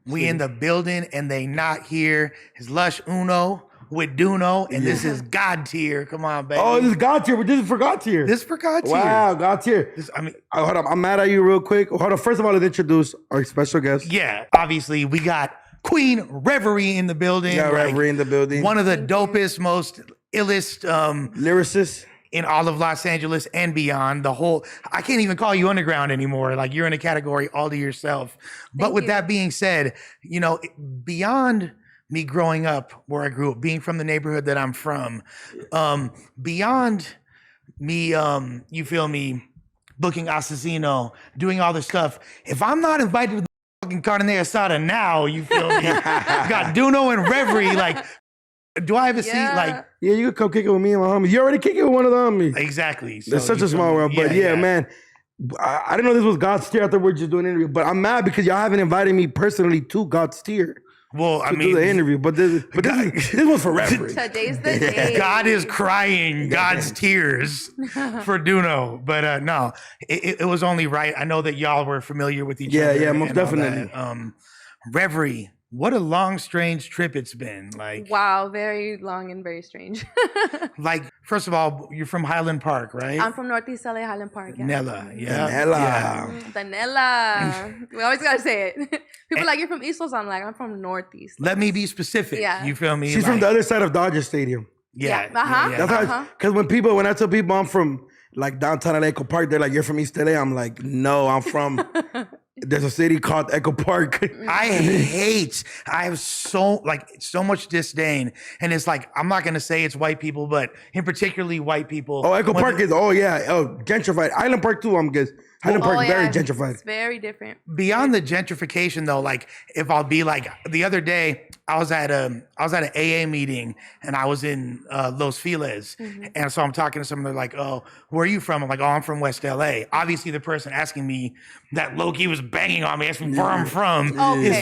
We in the building and they not here. It's Lush Uno with Doknow, and this is God tier. Come on, baby. Oh, this is God tier. This is for God tier. This is for God tier. Wow, God tier. Hold on. I'm mad at you real quick. Hold on. First of all, let's introduce our special guest. Yeah, obviously we got Queen Reverie in the building. Yeah, Reverie in the building. One of the dopest, most illest lyricists in all of Los Angeles and beyond. I can't even call you underground anymore. Like, you're in a category all to yourself. But with that being said, you know, beyond me growing up where I grew up, being from the neighborhood that I'm from, beyond me, you feel me, booking Assassino, doing all this stuff, if I'm not invited to the fucking carne asada now, you feel me, got Doknow and Reverie, like, do I have a seat? Like, yeah, you could come kick it with me and my homies. You already kick it with one of the homies. Exactly. So it's such a small world. But yeah, man, I didn't know this was God's tier. I thought we were just doing an interview. But I'm mad because y'all haven't invited me personally to God's tier. Well, I mean, do the interview, but this was for Reverie. Today's the day. God is crying God's tears for Doknow, but no, it was only right. I know that y'all were familiar with each other. Yeah, most definitely. Reverie, what a long, strange trip it's been. Like, wow, very long and very strange. like, first of all, you're from Highland Park, right? I'm from Northeast LA, Highland Park. Yeah. Nella, yeah. The Nella. We always gotta say it. People like, you're from East Los. I'm like, I'm from Northeast. Let me be specific. Yeah. You feel me? She's from the other side of Dodger Stadium. Yeah. Uh-huh. That's because when I tell people I'm from like downtown LA, Echo Park, they're like, you're from East LA. I'm like, no, I'm from. There's a city called Echo Park. I have so much disdain. And it's like, I'm not going to say it's white people, but in particularly white people. Oh, Echo Park is, gentrified. Island Park too, I'm guessing. Highland Park, very gentrified. It's very different. Beyond the gentrification though, like, if I'll be like, the other day, I was at an AA meeting and I was in Los Feliz. And so I'm talking to someone, they're like, oh, where are you from? I'm like, oh, I'm from West LA. Obviously the person asking me that Loki was banging on me, asking where I'm from,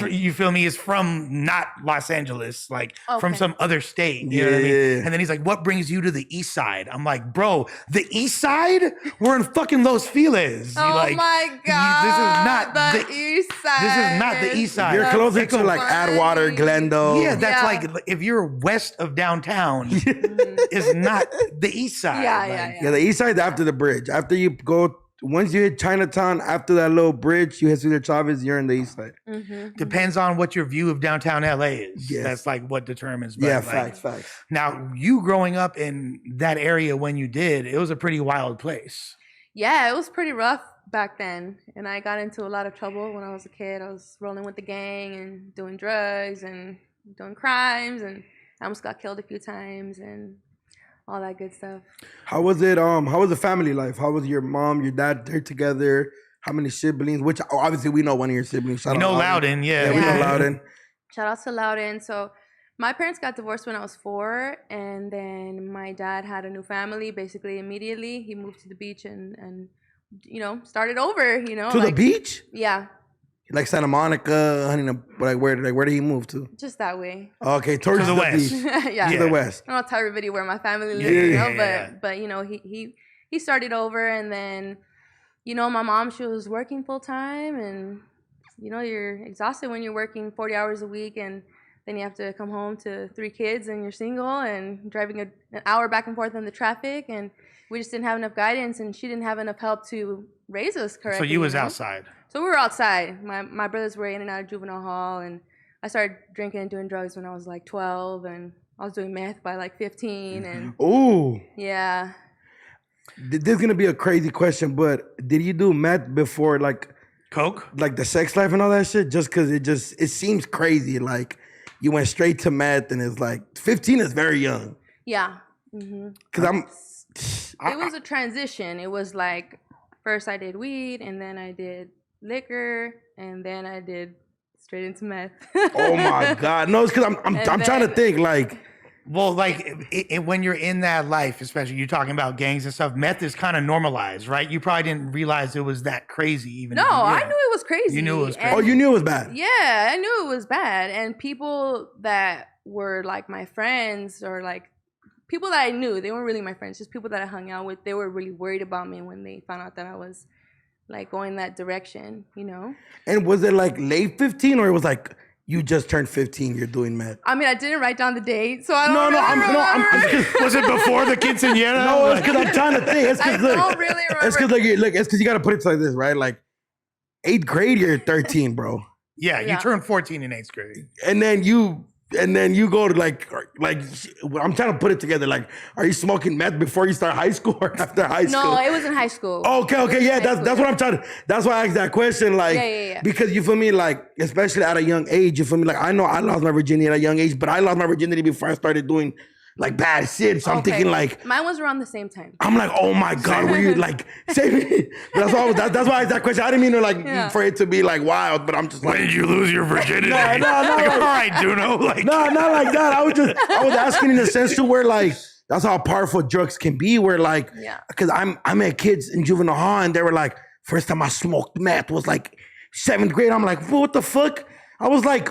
you feel me, is from not Los Angeles, like from some other state. You know what I mean? And then he's like, what brings you to the East Side? I'm like, bro, the East Side? We're in fucking Los Feliz. Oh like, my God. This is not the East Side. This is not the East Side. You're closer to like Atwater, Glendale. Yeah, that's like, if you're west of downtown, is not the East Side. Yeah, the East Side after the bridge. After you go, once you hit Chinatown, after that little bridge, you hit Cesar Chavez, you're in the East Side. Depends on what your view of downtown LA is. Yes. That's like what determines. But facts. Now, you growing up in that area when you did, it was a pretty wild place. Yeah, it was pretty rough back then. And I got into a lot of trouble when I was a kid. I was rolling with the gang and doing drugs and doing crimes, and I almost got killed a few times and all that good stuff. How was it? How was the family life? How was your mom, your dad? They're together. How many siblings? Which obviously we know one of your siblings. We know Loudon, yeah. We know Loudon. Shout out to Loudon. So my parents got divorced when I was 4, and then my dad had a new family basically immediately. He moved to the beach and you know, started over, you know. To the beach? Yeah. Like Santa Monica, where did he move to? Just that way. Okay, towards the west. To the west. I don't tell everybody where my family lives, but you know, he started over, and then, you know, my mom, she was working full time, and you know, you're exhausted when you're working 40 hours a week, and then you have to come home to 3 kids, and you're single and driving an hour back and forth in the traffic, and we just didn't have enough guidance, and she didn't have enough help to raise us correctly. So you was outside. So we were outside. My brothers were in and out of juvenile hall, and I started drinking and doing drugs when I was like 12, and I was doing meth by like 15. And ooh, yeah. This is gonna be a crazy question, but did you do meth before like coke, like the sex life and all that shit? Just because it seems crazy. Like you went straight to meth, and it's like 15 is very young. Yeah. Because it was a transition. It was like first I did weed, and then I did liquor, and then I did straight into meth. Oh my God. No, it's because I'm trying to think like. Well, like when you're in that life, especially you're talking about gangs and stuff, meth is kind of normalized, right? You probably didn't realize it was that crazy even. No, I knew it was crazy. You knew it was crazy. Oh, you knew it was bad? Yeah, I knew it was bad. And people that were like my friends, or like people that I knew, they weren't really my friends, just people that I hung out with, they were really worried about me when they found out that I was like going that direction, you know? And was it like late 15 or it was like you just turned 15, you're doing meth? I mean, I didn't write down the date, so I don't Was it before the quinceañera? No, it's because I'm trying to think. It's I because don't really remember. It's because you got to put it like this, right? Like 8th grade, you're 13, bro. Yeah, you turned 14 in 8th grade. And then you go to like I'm trying to put it together. Like, are you smoking meth before you start high school or after high school? No, it was in high school. Okay, yeah, that's what I'm trying to. That's why I asked that question. Like, Yeah. because you feel me, like, especially at a young age, you feel me, like, I know I lost my virginity at a young age, but I lost my virginity before I started doing like bad shit. So I'm thinking like, mine was around the same time. I'm like, oh my God, were you like, say me? That's why that's why I asked that question. I didn't mean to like for it to be like wild, but I'm just like, when did you lose your virginity? No, like, all right, Duno. Like, no, not like that. I was asking in the sense to where like, that's how powerful drugs can be. Where like, because I met kids in juvenile hall and they were like, first time I smoked meth was like 7th grade. I'm like, what the fuck? I was like,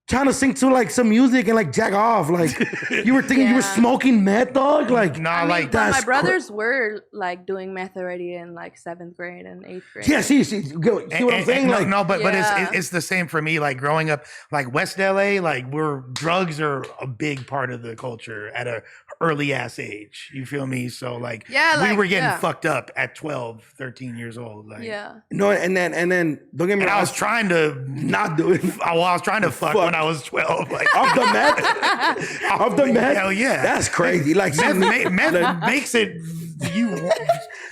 trying to sing to like some music and like jack off. Like you were thinking you were smoking meth, dog? Like, nah, I mean, like my brothers were like doing meth already in like 7th grade and 8th grade. Yeah, see what I'm saying? Like, no, but it's the same for me. Like growing up, like West LA, like where drugs are a big part of the culture at a early ass age. You feel me? So like, we were getting fucked up at 12, 13 years old. Like, no, and then don't get me wrong. I was trying to not do it. Well, I was trying to fuck when I was 12. Like, off the meth? Off the meth? Hell yeah. That's crazy. Like meth makes it you.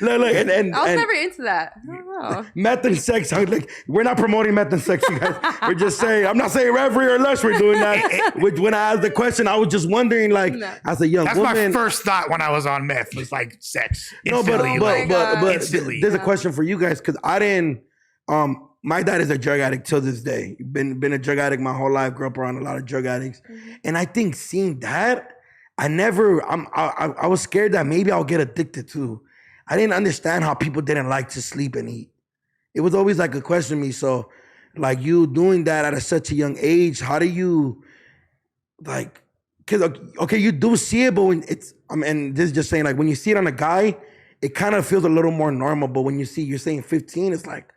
Look, and I was never into that. I don't know. Meth and sex. Like, we're not promoting meth and sex, you guys. We're just saying. I'm not saying Reverie or Lush. We're doing that. When I asked the question, I was just wondering, like, as a young woman. That's my first thought when I was on meth was like sex. No, but instantly. There's a question for you guys because I didn't. My dad is a drug addict till this day. Been a drug addict my whole life. Grew up around a lot of drug addicts, and I think seeing that, I was scared that maybe I'll get addicted too. I didn't understand how people didn't like to sleep and eat. It was always like a question to me. So, like you doing that at such a young age, how do you, like, because okay, you do see it, but when and this is just saying, like when you see it on a guy, it kind of feels a little more normal. But when you're saying 15, it's like,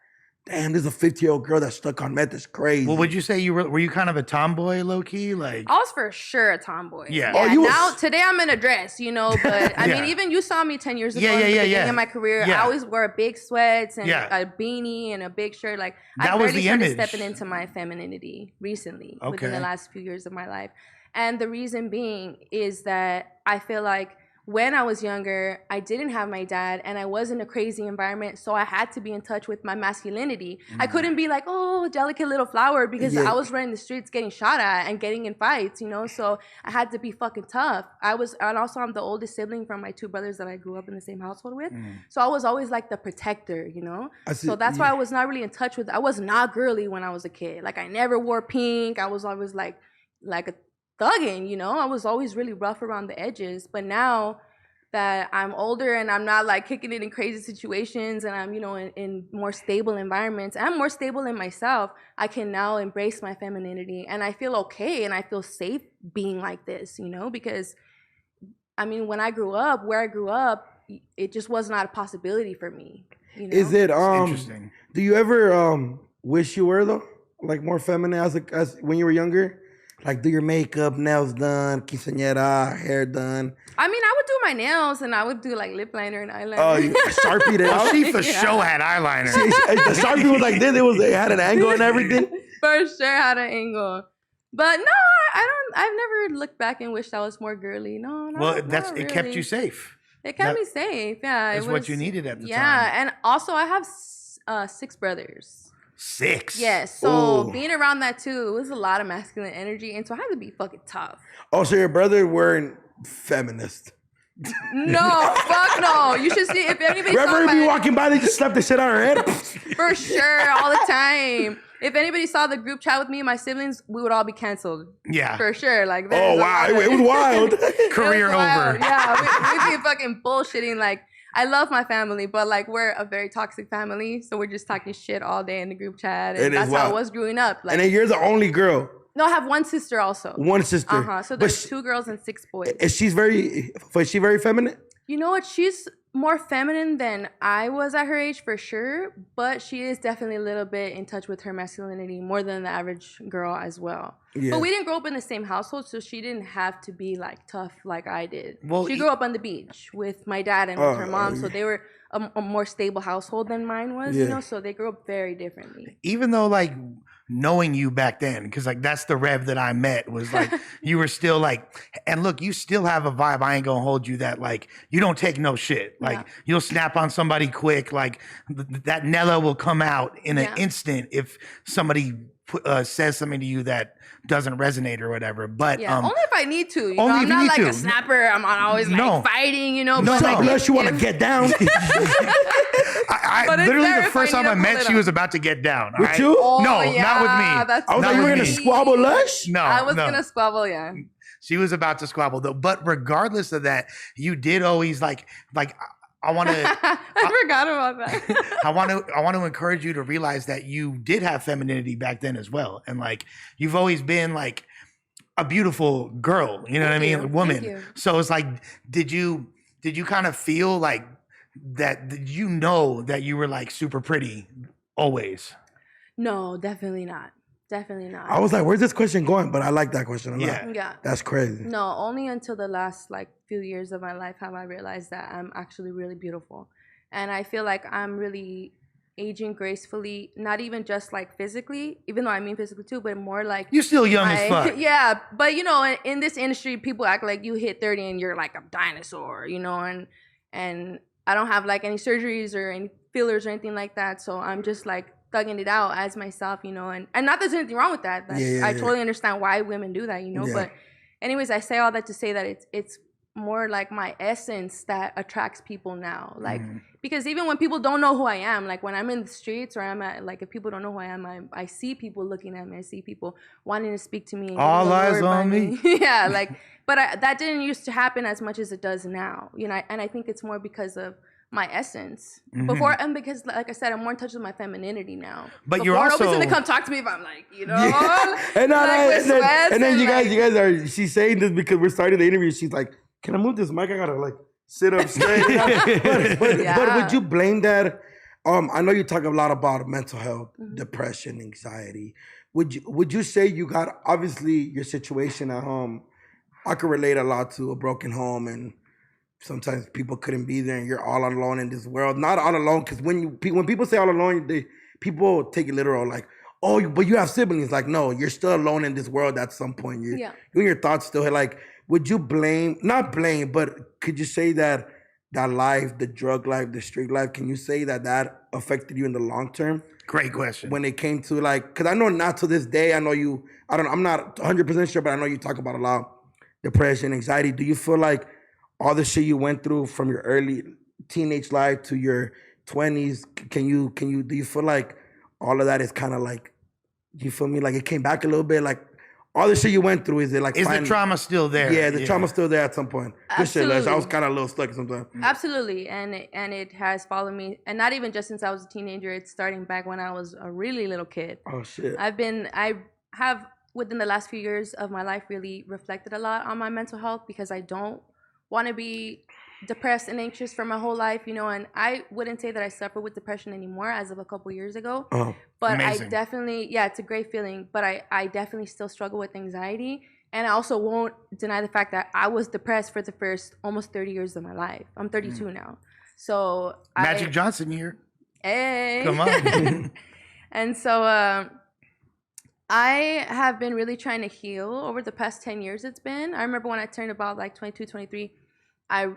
damn, there's a 50-year-old girl that's stuck on meth. It's crazy. Well, would you say were you kind of a tomboy, low key? Like, I was for sure a tomboy. Yeah. Now today I'm in a dress, but I mean, even you saw me 10 years ago in the beginning of my career. I always wore big sweats and a beanie and a big shirt. Like I barely started stepping into my femininity recently within the last few years of my life. And the reason being is that I feel like when I was younger, I didn't have my dad and I was in a crazy environment. So I had to be in touch with my masculinity. I couldn't be like, oh, delicate little flower because I was running the streets getting shot at and getting in fights, So I had to be fucking tough. And also I'm the oldest sibling from my 2 brothers that I grew up in the same household with. So I was always like the protector, So that's why I was not really in touch with, I was not girly when I was a kid. Like I never wore pink. I was always like a thugging, I was always really rough around the edges. But now that I'm older and I'm not like kicking it in crazy situations and I'm, in more stable environments, I'm more stable in myself, I can now embrace my femininity and I feel okay and I feel safe being like this, because I mean, when I grew up, where I grew up, it just was not a possibility for me. Is it interesting? Do you ever wish you were though, like more feminine as when you were younger? Like, do your makeup, nails done, quinceañera, hair done. I mean, I would do my nails and I would do like lip liner and eyeliner. Oh, Sharpie it out? She for sure had eyeliner. The Sharpie was like this. It had an angle and everything. For sure had an angle. But no, I've never looked back and wished I was more girly. No, well, not really. It kept you safe. It kept me safe. Yeah, that's what you needed at the time. Yeah, and also I have 6 brothers. 6. Yes, so being around that too, it was a lot of masculine energy, and so I had to be fucking tough. Oh, so your brother weren't feminist? No, fuck no. You should see if anybody Reverie be walking by, they just slap the shit on her head. For sure, all the time. If anybody saw the group chat with me and my siblings, we would all be canceled. Yeah. For sure. Like, oh, wow. It was wild. Career over. Yeah, we'd be fucking bullshitting. Like, I love my family, but like we're a very toxic family, so we're just talking shit all day in the group chat, and that's how I was growing up. Like, and then you're the only girl. No, I have one sister also. One sister. So there's 2 girls and 6 boys. Is she very feminine? You know what? She's more feminine than I was at her age for sure, but she is definitely a little bit in touch with her masculinity more than the average girl as well. Yeah. But we didn't grow up in the same household, so she didn't have to be like tough like I did. Well, she grew up on the beach with my dad and with her mom, so they were a more stable household than mine was, you know, so they grew up very differently. Even though like knowing you back then, because like that's the Rev that I met, was like you were still like, and look, you still have a vibe. I ain't gonna hold you that like you don't take no shit. Like you'll snap on somebody quick. Like that Nella will come out in an instant if somebody says something to you that doesn't resonate or whatever. But only if I need to. You know, I'm not like a snapper. I'm not always like fighting. You know, but like, unless you want to get down. I literally the first time I met, she was about to get down. With right? you? Oh, no, not with me. I was like, you were gonna squabble Lush? No, I was gonna squabble. Yeah. She was about to squabble though. But regardless of that, you did always like. I want to. I forgot about that. I want to encourage you to realize that you did have femininity back then as well, and like you've always been like a beautiful girl. You know what I mean, a woman. So it's like, did you kind of feel like that? Did you know that you were like super pretty always? No, definitely not. Definitely not. I was like, where's this question going? But I like that question a lot. Yeah. That's crazy. No, only until the last like few years of my life have I realized that I'm actually really beautiful. And I feel like I'm really aging gracefully, not even just like physically, even though I mean physically too, but more like you're still young as fuck. Yeah, but you know, in this industry, people act like you hit 30 and you're like a dinosaur, you know, and I don't have like any surgeries or any fillers or anything like that, so I'm just like thugging it out as myself, you know, and not there's anything wrong with that. Like, I totally understand why women do that, you know. But anyways, I say all that to say that it's more like my essence that attracts people now. Like because even when people don't know who I am, like when I'm in the streets or I'm at like if people don't know who I am, I see people looking at me. I see people wanting to speak to me. And all eyes on me. Yeah, like but that didn't used to happen as much as it does now, you know. And I think it's more because of my essence before, and because like I said, I'm more in touch with my femininity now. But you're also nobody's gonna come talk to me if I'm like, you know, and then you guys are. She's saying this because we're starting the interview. She's like, "Can I move this mic? I gotta like sit up straight." but would you blame that? I know you talk a lot about mental health, depression, anxiety. Would you say you got obviously your situation at home? I could relate a lot to a broken home and. Sometimes people couldn't be there, and you're all alone in this world. Not all alone, because when people say all alone, people take it literal, like, oh, but you have siblings. Like, no, you're still alone in this world at some point. You and your thoughts still like. Would you not blame, but could you say that life, the drug life, the street life, can you say that affected you in the long term? Great question. When it came to like, because I know not to this day, I know you. I'm not 100% sure, but I know you talk about a lot depression, anxiety. Do you feel like all the shit you went through from your early teenage life to your 20s, do you feel like all of that is kind of like, do you feel me? Like it came back a little bit, like all the shit you went through, is it like the trauma still there? Yeah, the trauma's still there at some point. Absolutely. Good shit, I was kind of a little stuck sometimes. Absolutely, and it has followed me, and not even just since I was a teenager. It's starting back when I was a really little kid. Oh shit. I have within the last few years of my life really reflected a lot on my mental health because I don't want to be depressed and anxious for my whole life, you know, and I wouldn't say that I suffer with depression anymore as of a couple years ago. But amazing. I definitely, it's a great feeling, but I definitely still struggle with anxiety. And I also won't deny the fact that I was depressed for the first almost 30 years of my life. I'm 32 now. So Magic Johnson here. Hey. Come on. And so I have been really trying to heal over the past 10 years it's been. I remember when I turned about like 22, 23, I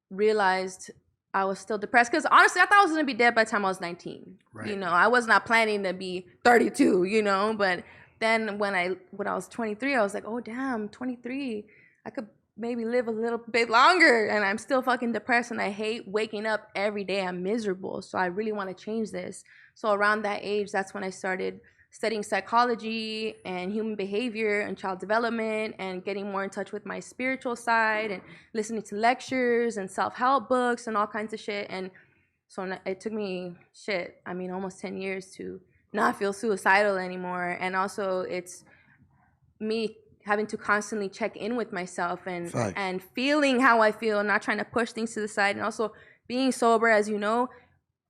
realized I was still depressed. Because honestly, I thought I was going to be dead by the time I was 19. Right. You know, I was not planning to be 32, you know. But then when I was 23, I was like, oh, damn, 23. I could maybe live a little bit longer. And I'm still fucking depressed. And I hate waking up every day. I'm miserable. So I really want to change this. So around that age, that's when I started studying psychology and human behavior and child development and getting more in touch with my spiritual side and listening to lectures and self-help books and all kinds of shit. And so it took me, almost 10 years to not feel suicidal anymore. And also it's me having to constantly check in with myself and feeling how I feel, not trying to push things to the side, and also being sober, as you know,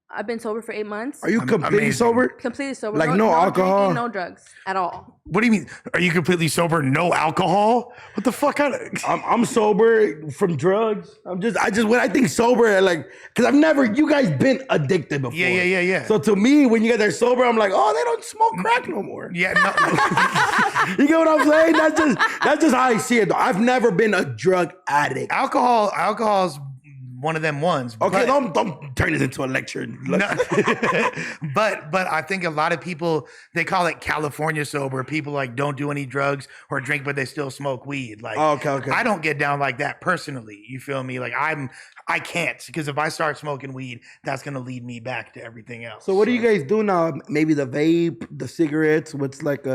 I've been sober for 8 months. Are you completely sober? Completely sober. Like no alcohol? Drinking, no drugs at all. What do you mean? Are you completely sober? No alcohol? What the fuck? I'm sober from drugs. When I think sober, like, because I've never, you guys been addicted before. Yeah. So to me, when you guys are sober, I'm like, oh, they don't smoke crack no more. Yeah, no. You get what I'm saying? That's just how I see it, though. I've never been a drug addict. Alcohol's one of them ones. Okay, don't turn this into a lecture. No, but I think a lot of people, they call it California sober. People like don't do any drugs or drink, but they still smoke weed. Like, okay. I don't get down like that personally. You feel me? Like I can't, because if I start smoking weed, that's gonna lead me back to everything else. So what do you guys do now? Maybe the vape, the cigarettes. What's like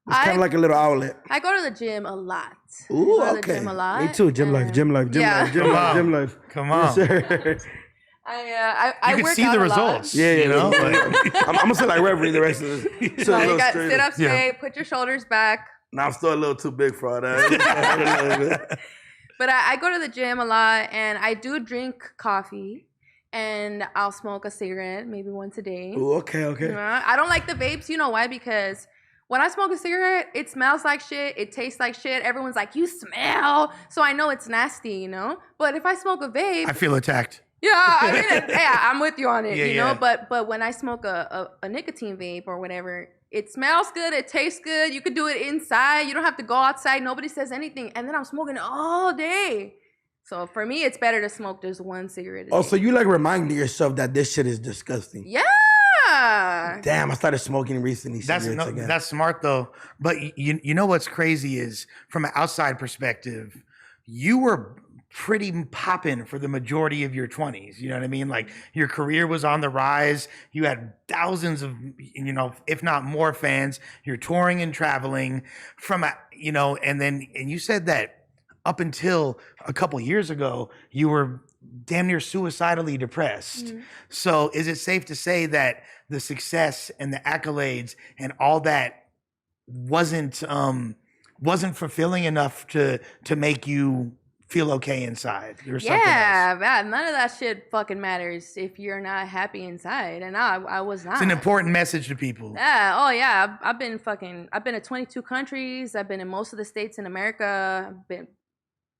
it's kind of like a little outlet. I go to the gym a lot. Ooh, I go to okay. the gym a lot. Me too. Gym life. Gym life. Come on. Yes, sir. I you can work see out the a results. lot. Yeah, you know. I'm gonna say like Reverie the rest of this. So you got sit up straight, put your shoulders back. Now I'm still a little too big for all that. But I go to the gym a lot, and I do drink coffee, and I'll smoke a cigarette maybe once a day. Ooh, okay. I don't like the vapes. You know why? Because when I smoke a cigarette, it smells like shit. It tastes like shit. Everyone's like, you smell. So I know it's nasty, you know? But if I smoke a vape. I feel attacked. Yeah, I mean, yeah, I'm with you on it, you know? Yeah. But when I smoke a nicotine vape or whatever, it smells good. It tastes good. You could do it inside. You don't have to go outside. Nobody says anything. And then I'm smoking it all day. So for me, it's better to smoke just one cigarette a day. Oh, so you like reminding yourself that this shit is disgusting. Yeah. Damn, I started smoking recently. That's smart though. But you know what's crazy is from an outside perspective, you were pretty popping for the majority of your 20s. You know what I mean? Like your career was on the rise. You had thousands of, you know, if not more fans. You're touring and traveling and you said that up until a couple years ago, you were damn near suicidally depressed. Mm-hmm. So is it safe to say that the success and the accolades and all that wasn't fulfilling enough to make you feel okay inside? Or something else? Man, none of that shit fucking matters if you're not happy inside. And I was not. It's an important message to people. Yeah. Oh yeah. I've been to 22 countries. I've been in most of the states in America. I've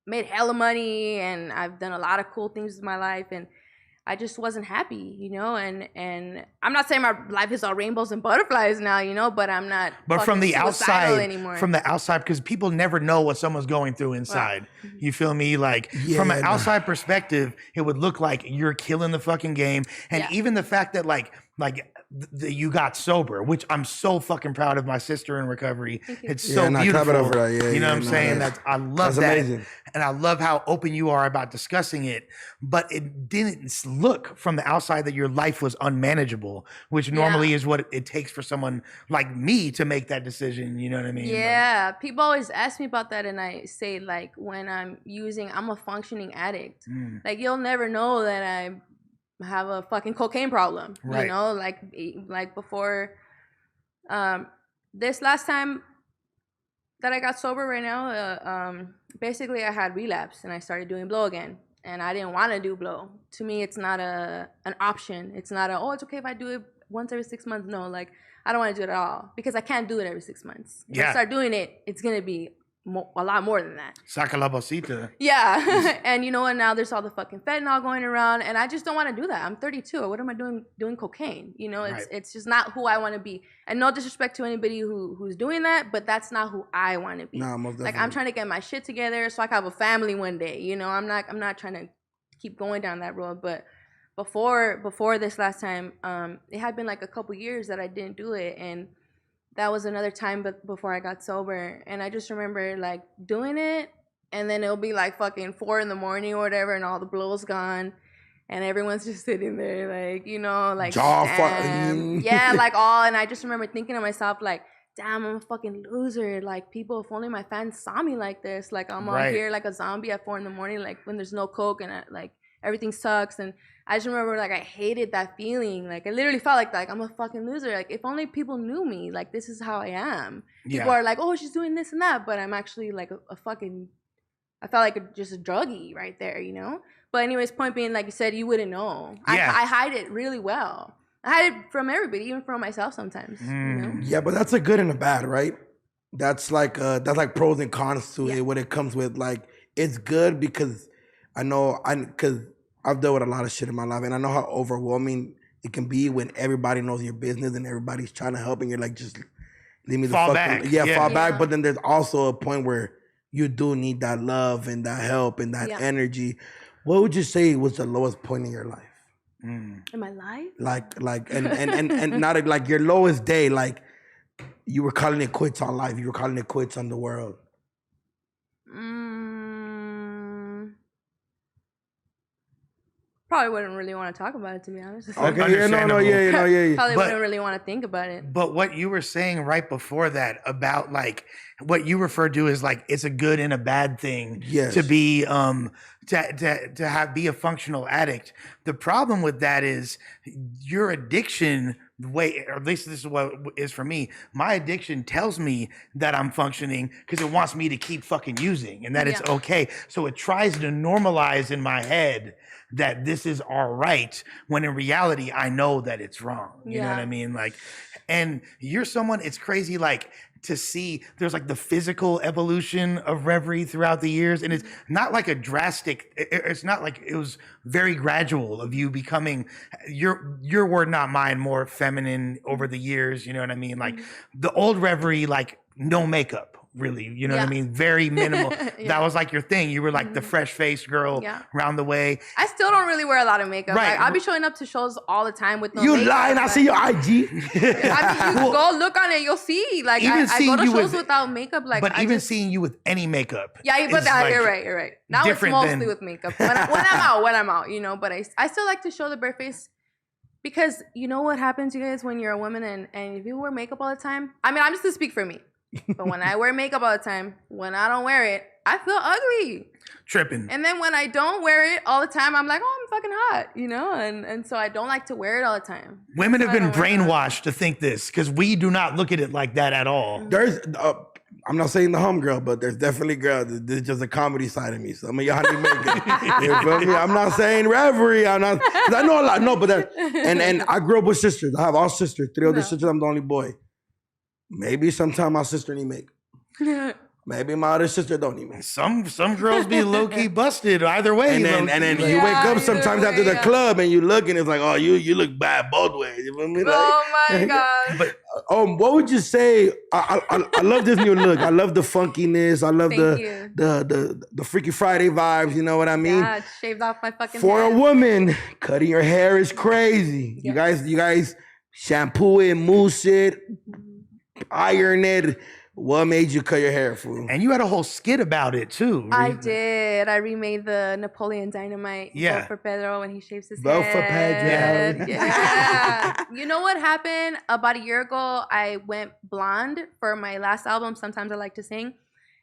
made hella money, and I've done a lot of cool things with my life, and I just wasn't happy, you know, and I'm not saying my life is all rainbows and butterflies now, you know, but I'm not. But from the outside, anymore. Because people never know what someone's going through inside. Well, you feel me? Like from an outside perspective, it would look like you're killing the fucking game, and even the fact that you got sober, which I'm so fucking proud of my sister in recovery. It's so beautiful. You know what I'm saying? I love that. Amazing. And I love how open you are about discussing it. But it didn't look from the outside that your life was unmanageable, which normally is what it takes for someone like me to make that decision. You know what I mean? Yeah. People always ask me about that, and I say, like, when I'm a functioning addict. Like, you'll never know that I have a fucking cocaine problem, right. You know, like before this last time that I got sober right now, basically I had relapse and I started doing blow again, and I didn't want to do blow. To me, it's not an option. It's not it's okay if I do it once every 6 months. No, like, I don't want to do it at all, because I can't do it every 6 months. If I start doing it, it's going to be a lot more than that. Saca la bolsita. Yeah. And you know what? Now there's all the fucking fentanyl going around, and I just don't want to do that. I'm 32. What am I doing cocaine? You know, it's just not who I want to be. And no disrespect to anybody who's doing that, but that's not who I want to be. No, most definitely. Like, I'm trying to get my shit together so I can have a family one day. You know, I'm not trying to keep going down that road. But before this last time, it had been like a couple years that I didn't do it, and that was another time before I got sober. And I just remember, like, doing it, and then it'll be like fucking 4 a.m. or whatever, and all the blow's gone, and everyone's just sitting there, like, you know, like, damn. Yeah, like, and I just remember thinking to myself, like, damn, I'm a fucking loser. Like, people, if only my fans saw me like this. Like, I'm out here like a zombie at 4 a.m, like, when there's no coke, and like, everything sucks. And I just remember, like, I hated that feeling. Like, I literally felt like I'm a fucking loser. Like, if only people knew me, like, this is how I am. People are like, oh, she's doing this and that, but I'm actually like a I felt like just a druggie right there, you know? But anyways, point being, like you said, you wouldn't know. Yeah. I hide it really well. I hide it from everybody, even from myself sometimes, you know? Yeah, but that's a good and a bad, right? That's like pros and cons to it. What it comes with, like, it's good because because I've dealt with a lot of shit in my life, and I know how overwhelming it can be when everybody knows your business and everybody's trying to help, and you're like, just leave me the Fall fuck back. alone. Yeah. Fall back. But then there's also a point where you do need that love and that help and that energy. What would you say was the lowest point in your life? In my life? Like, and not like your lowest day, like you were calling it quits on life, you were calling it quits on the world. Probably wouldn't really want to talk about it, to be honest. Okay, Probably wouldn't really want to think about it. But what you were saying right before that about like what you referred to as like it's a good and a bad thing to be be a functional addict. The problem with that is your addiction, the way, or at least this is what it is for me. My addiction tells me that I'm functioning because it wants me to keep fucking using and that it's okay. So it tries to normalize in my head that this is all right, when in reality, I know that it's wrong. You know what I mean? Like, and you're someone, it's crazy, like, to see there's like the physical evolution of Reverie throughout the years. And it's not like a drastic, it's not like it was very gradual of you becoming your word, not mine, more feminine over the years. You know what I mean? Like the old Reverie, like no makeup. Really, you know what I mean? Very minimal. That was like your thing. You were like the fresh-faced girl around the way. I still don't really wear a lot of makeup. Right. Like, I'll be showing up to shows all the time with no makeup. You lying. I see your IG. I mean, you go look on it, you'll see. Like, I go to shows without makeup. Like, but even seeing you with any makeup. Yeah, but that, like, you're right. Now it's mostly with makeup. When I'm out, you know. But I still like to show the bare face. Because you know what happens, you guys, when you're a woman and if you wear makeup all the time. I mean, I'm just going to speak for me. But when I wear makeup all the time, when I don't wear it, I feel ugly. Tripping. And then when I don't wear it all the time, I'm like, oh, I'm fucking hot, you know? And so I don't like to wear it all the time. Women have been brainwashed to think this because we do not look at it like that at all. There's, I'm not saying the homegirl, but there's definitely girls. There's just a comedy side of me. Some of y'all need makeup. You feel me? I'm not saying Reverie. I'm not, because I know a lot. No, but that, and I grew up with sisters. I have all sisters. 3 other sisters. I'm the only boy. Maybe sometime my sister need makeup. Maybe my other sister don't need makeup. Some girls be low key busted either way. And then you wake up sometimes after the club and you look and it's like, oh, you look bad both ways. You feel me? Like, oh my god. But what would you say? I love this new look. I love the funkiness. I love the Freaky Friday vibes. You know what I mean? Yeah, shaved off my fucking For head. a woman, cutting your hair is crazy. Yeah. You guys shampoo it, mousse it, iron it. What made you cut your hair, fool? And you had a whole skit about it too. I did. I remade the Napoleon Dynamite. Vote for Pedro when he shaves his head. Vote for Pedro. Yeah. You know what happened? About a year ago, I went blonde for my last album, Sometimes I Like to Sing.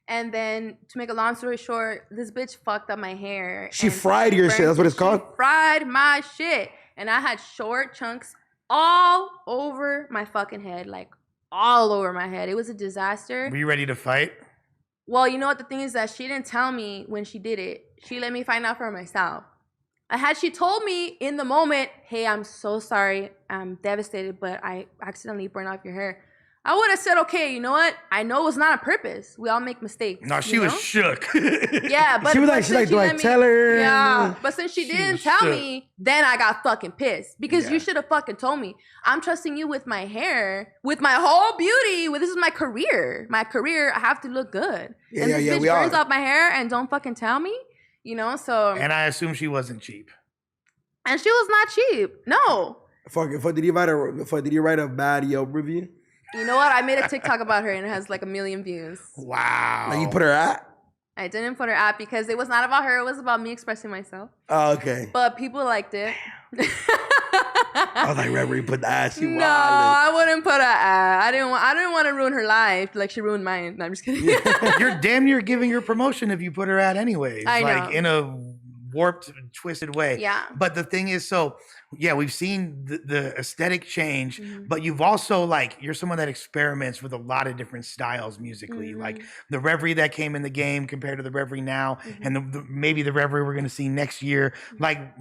And then, to make a long story short, this bitch fucked up my hair. She fried your shit. That's what it's called? She fried my shit. And I had short chunks all over my fucking head. Like, all over my head. It was a disaster. Were you ready to fight? Well, you know what the thing is that she didn't tell me when she did it. She let me find out for myself. Had she told me in the moment, hey, I'm so sorry, I'm devastated, but I accidentally burned off your hair, I would have said, okay, you know what? I know it was not on purpose. We all make mistakes. No, she was shook. Yeah, but she was like, do I tell her? Yeah, but since she didn't tell me, then I got fucking pissed because you should have fucking told me. I'm trusting you with my hair, with my whole beauty. This is my career. My career, I have to look good. Yeah, and this bitch burns off my hair and don't fucking tell me, you know. So. And I assume she wasn't cheap. And she was not cheap. No. Did you write a bad Yelp review? You know what? I made a TikTok about her and it has like 1 million views. Wow. Like you put her at? I didn't put her at because it was not about her. It was about me expressing myself. Oh, okay. But people liked it. I was like, Reverie put the ass. No, I wouldn't put her at. I didn't want to ruin her life like she ruined mine. No, I'm just kidding. You're damn near giving her promotion if you put her at anyways. I know. Like in a warped, twisted way. Yeah. But the thing is, so yeah, we've seen the aesthetic change, but you've also like, you're someone that experiments with a lot of different styles musically, like the Reverie that came in the game compared to the Reverie now, and maybe the Reverie we're going to see next year. Like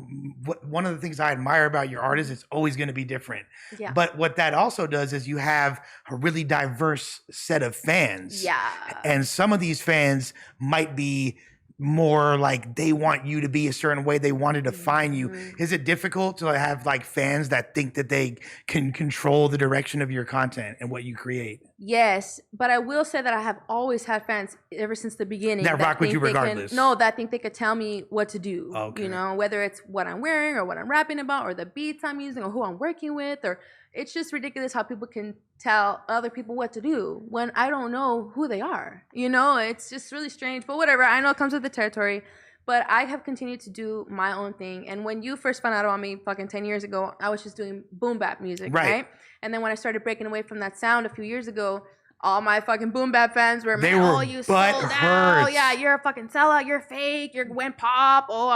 one of the things I admire about your art is it's always going to be different. Yeah. But what that also does is you have a really diverse set of fans. Yeah. And some of these fans might be more like they want you to be a certain way, they want to define you. Is it difficult to have like fans that think that they can control the direction of your content and what you create? Yes, but I will say that I have always had fans ever since the beginning that rock with you regardless. That think they could tell me what to do. Okay. You know, whether it's what I'm wearing or what I'm rapping about or the beats I'm using or who I'm working with, or it's just ridiculous how people can tell other people what to do when I don't know who they are. You know, it's just really strange, but whatever. I know it comes with the territory, but I have continued to do my own thing. And when you first found out about me fucking 10 years ago, I was just doing boom bap music, right? And then when I started breaking away from that sound a few years ago, all my fucking boom bap fans were, man, oh, you sold out. Yeah, you're a fucking sellout. You're fake. You went pop. Oh,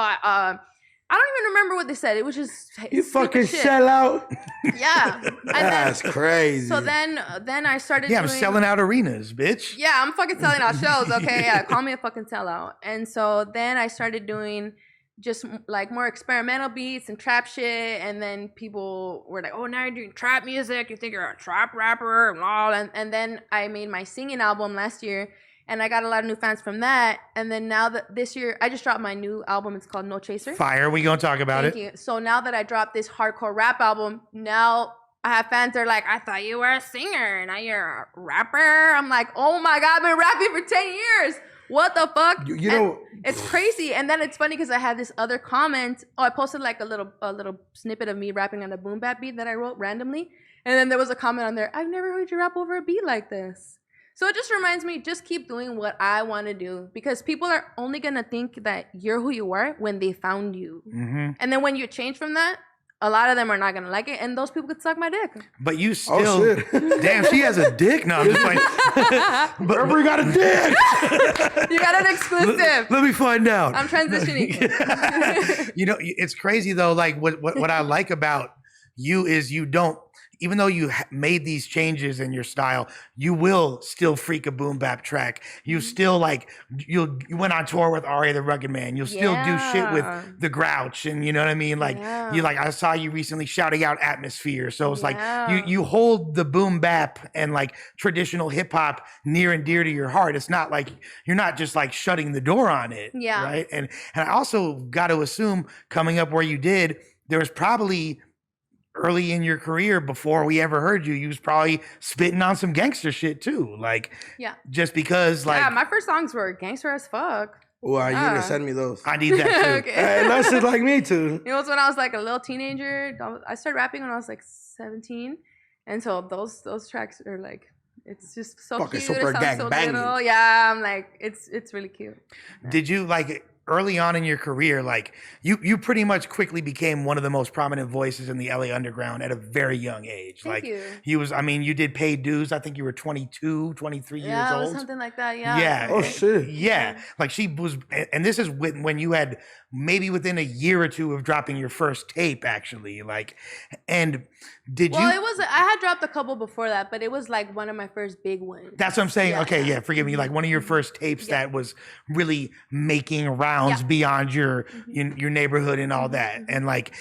I don't even remember what they said. It was just you fucking sell out. Yeah, that's crazy. So then I started. Yeah, I'm selling out arenas, bitch. Yeah, I'm fucking selling out shows. Okay, yeah, call me a fucking sellout. And so then I started doing just like more experimental beats and trap shit. And then people were like, "Oh, now you're doing trap music. You think you're a trap rapper and all." And then I made my singing album last year. And I got a lot of new fans from that. And then now that this year, I just dropped my new album. It's called No Chaser. Fire. We gonna talk about Thank you. So now that I dropped this hardcore rap album, now I have fans that are like, I thought you were a singer. Now you're a rapper. I'm like, oh my God, I've been rapping for 10 years. What the fuck? You know, it's crazy. And then it's funny because I had this other comment. Oh, I posted like a little snippet of me rapping on a boom bap beat that I wrote randomly. And then there was a comment on there, I've never heard you rap over a beat like this. So it just reminds me, just keep doing what I want to do, because people are only going to think that you're who you are when they found you. And then when you change from that, a lot of them are not going to like it, and those people could suck my dick. But you still... Damn, she has a dick? No, I'm just like... Reverie got a dick! You got an exclusive. Let me find out. I'm transitioning. You know, it's crazy, though. Like, what I like about you is you don't... Even though you made these changes in your style, you will still freak a boom bap track. You still like you went on tour with R.A. the Rugged Man. You'll still do shit with the Grouch, and you know what I mean. Like you like I saw you recently shouting out Atmosphere. So it's like you hold the boom bap and like traditional hip hop near and dear to your heart. It's not like you're not just like shutting the door on it, right? And I also got to assume coming up where you did, there was probably early in your career, before we ever heard you, you was probably spitting on some gangster shit too. Like, just because, like, my first songs were gangster as fuck. Well, you need to send me those. I need that too. Okay. Hey, that's just like me too. It was when I was like a little teenager. I started rapping when I was like 17, and so those tracks are like, it's just so fucking cute. super It sounds gang so banging. little. Yeah, I'm like, it's really cute. Did you like early on in your career, like you pretty much quickly became one of the most prominent voices in the LA underground at a very young age. Thank you was, I mean, you did Paid Dues. I think you were 22, 23 years old. Yeah, something like that. Yeah. Yeah. Oh shit. Yeah. Like she was, and this is when you had maybe within a year or two of dropping your first tape, actually. Like, and Well, it was, I had dropped a couple before that, but it was like one of my first big ones. That's what I'm saying. Okay, forgive me. Like one of your first tapes that was really making rounds beyond your neighborhood and all that. And like,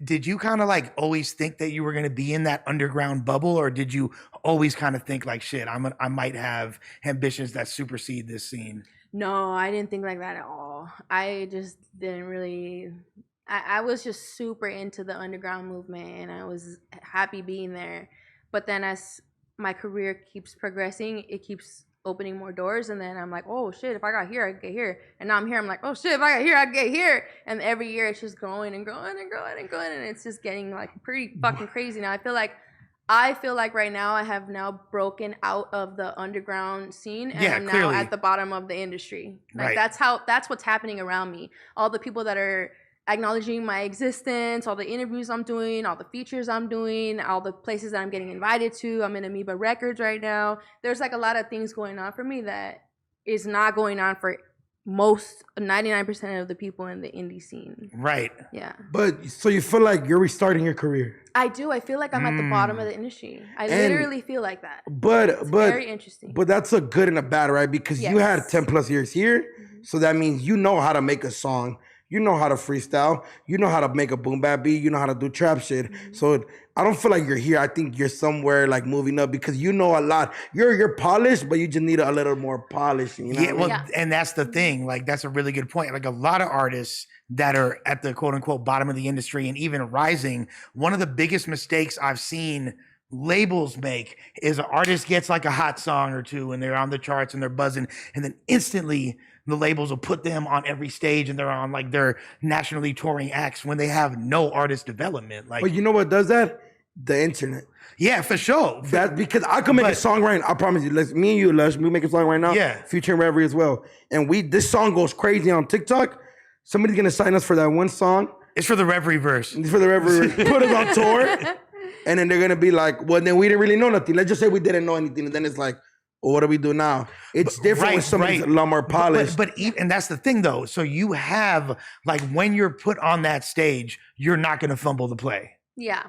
did you kind of like always think that you were going to be in that underground bubble, or did you always kind of think like, shit, I might have ambitions that supersede this scene? No, I didn't think like that at all. I just didn't really. I was just super into the underground movement, and I was happy being there. But then as my career keeps progressing, it keeps opening more doors, and then I'm like, oh shit, if I got here, I could get here. And now I'm here, I'm like, oh shit, if I got here, I could get here. And every year it's just growing and growing and growing and growing, and it's just getting like pretty fucking crazy now. I feel like right now I have now broken out of the underground scene, and I'm now at the bottom of the industry. Like that's what's happening around me. All the people that are acknowledging my existence, all the interviews I'm doing, all the features I'm doing, all the places that I'm getting invited to. I'm in Amoeba Records right now. There's like a lot of things going on for me that is not going on for most 99% of the people in the indie scene. Right. Yeah. But so you feel like you're restarting your career? I do. I feel like I'm at the bottom of the industry. I literally feel like that. But very interesting. But that's a good and a bad, right? Because you had 10 plus years here, so that means you know how to make a song. You know how to freestyle. You know how to make a boom bap beat. You know how to do trap shit. So I don't feel like you're here. I think you're somewhere like moving up because you know a lot. You're polished, but you just need a little more polishing. You know what I mean? And that's the thing. Like, that's a really good point. Like, a lot of artists that are at the quote unquote bottom of the industry and even rising, one of the biggest mistakes I've seen labels make is an artist gets like a hot song or two and they're on the charts and they're buzzing, and then instantly the labels will put them on every stage and they're on like their nationally touring acts when they have no artist development. Like, but you know what does that? The internet. Yeah, for sure. That because I can make a song right now. I promise you. Me and you, Lush, we make a song right now. Yeah. Featuring Reverie as well. And this song goes crazy on TikTok. Somebody's gonna sign us for that one song. It's for the Reverie verse. It's for the Reverie. Put us on tour. And then they're gonna be like, well, then we didn't really know nothing. Let's just say we didn't know anything. And then it's like, well, what do we do now? It's different when somebody's a lot more polished. And that's the thing though. So you have, like, when you're put on that stage, you're not gonna fumble the play. Yeah.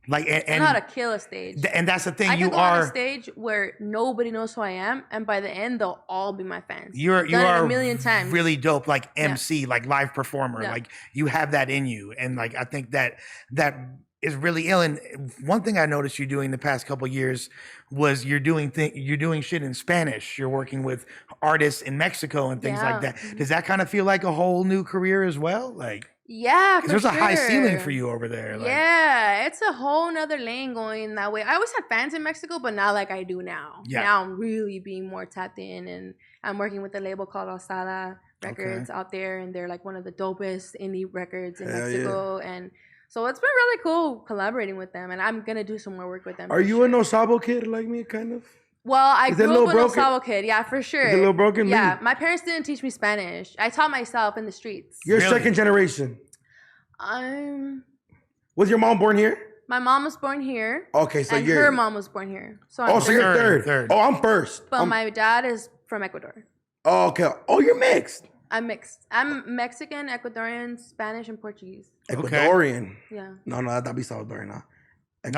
Like, I know how to kill a stage. And that's the thing. I can go on a stage where nobody knows who I am, and by the end, they'll all be my fans. You are a million times. Really dope, like MC, like live performer. Like, you have that in you, and like I think that is really ill. And one thing I noticed you doing the past couple of years was you're doing shit in Spanish. You're working with artists in Mexico and things like that. Does that kind of feel like a whole new career as well? Like, yeah, for there's a high ceiling for you over there. Like, yeah, it's a whole nother lane going that way. I always had fans in Mexico, but not like I do now. Yeah. Now I'm really being more tapped in, and I'm working with a label called Osada Records out there, and they're like one of the dopest indie records in Mexico. And so it's been really cool collaborating with them, and I'm gonna do some more work with them. Are you an Osabo kid like me, kind of? Well, I grew up with a Osabo kid, yeah, for sure. Is it a little broken? Yeah, my parents didn't teach me Spanish. I taught myself in the streets. You're second generation. Was your mom born here? My mom was born here. Okay, so her mom was born here. So so you're third. Oh, I'm first. But my dad is from Ecuador. Oh, okay. Oh, you're mixed. I'm mixed. I'm Mexican, Ecuadorian, Spanish, and Portuguese. Ecuadorian. Yeah. No, that'd be Salvadorian. No.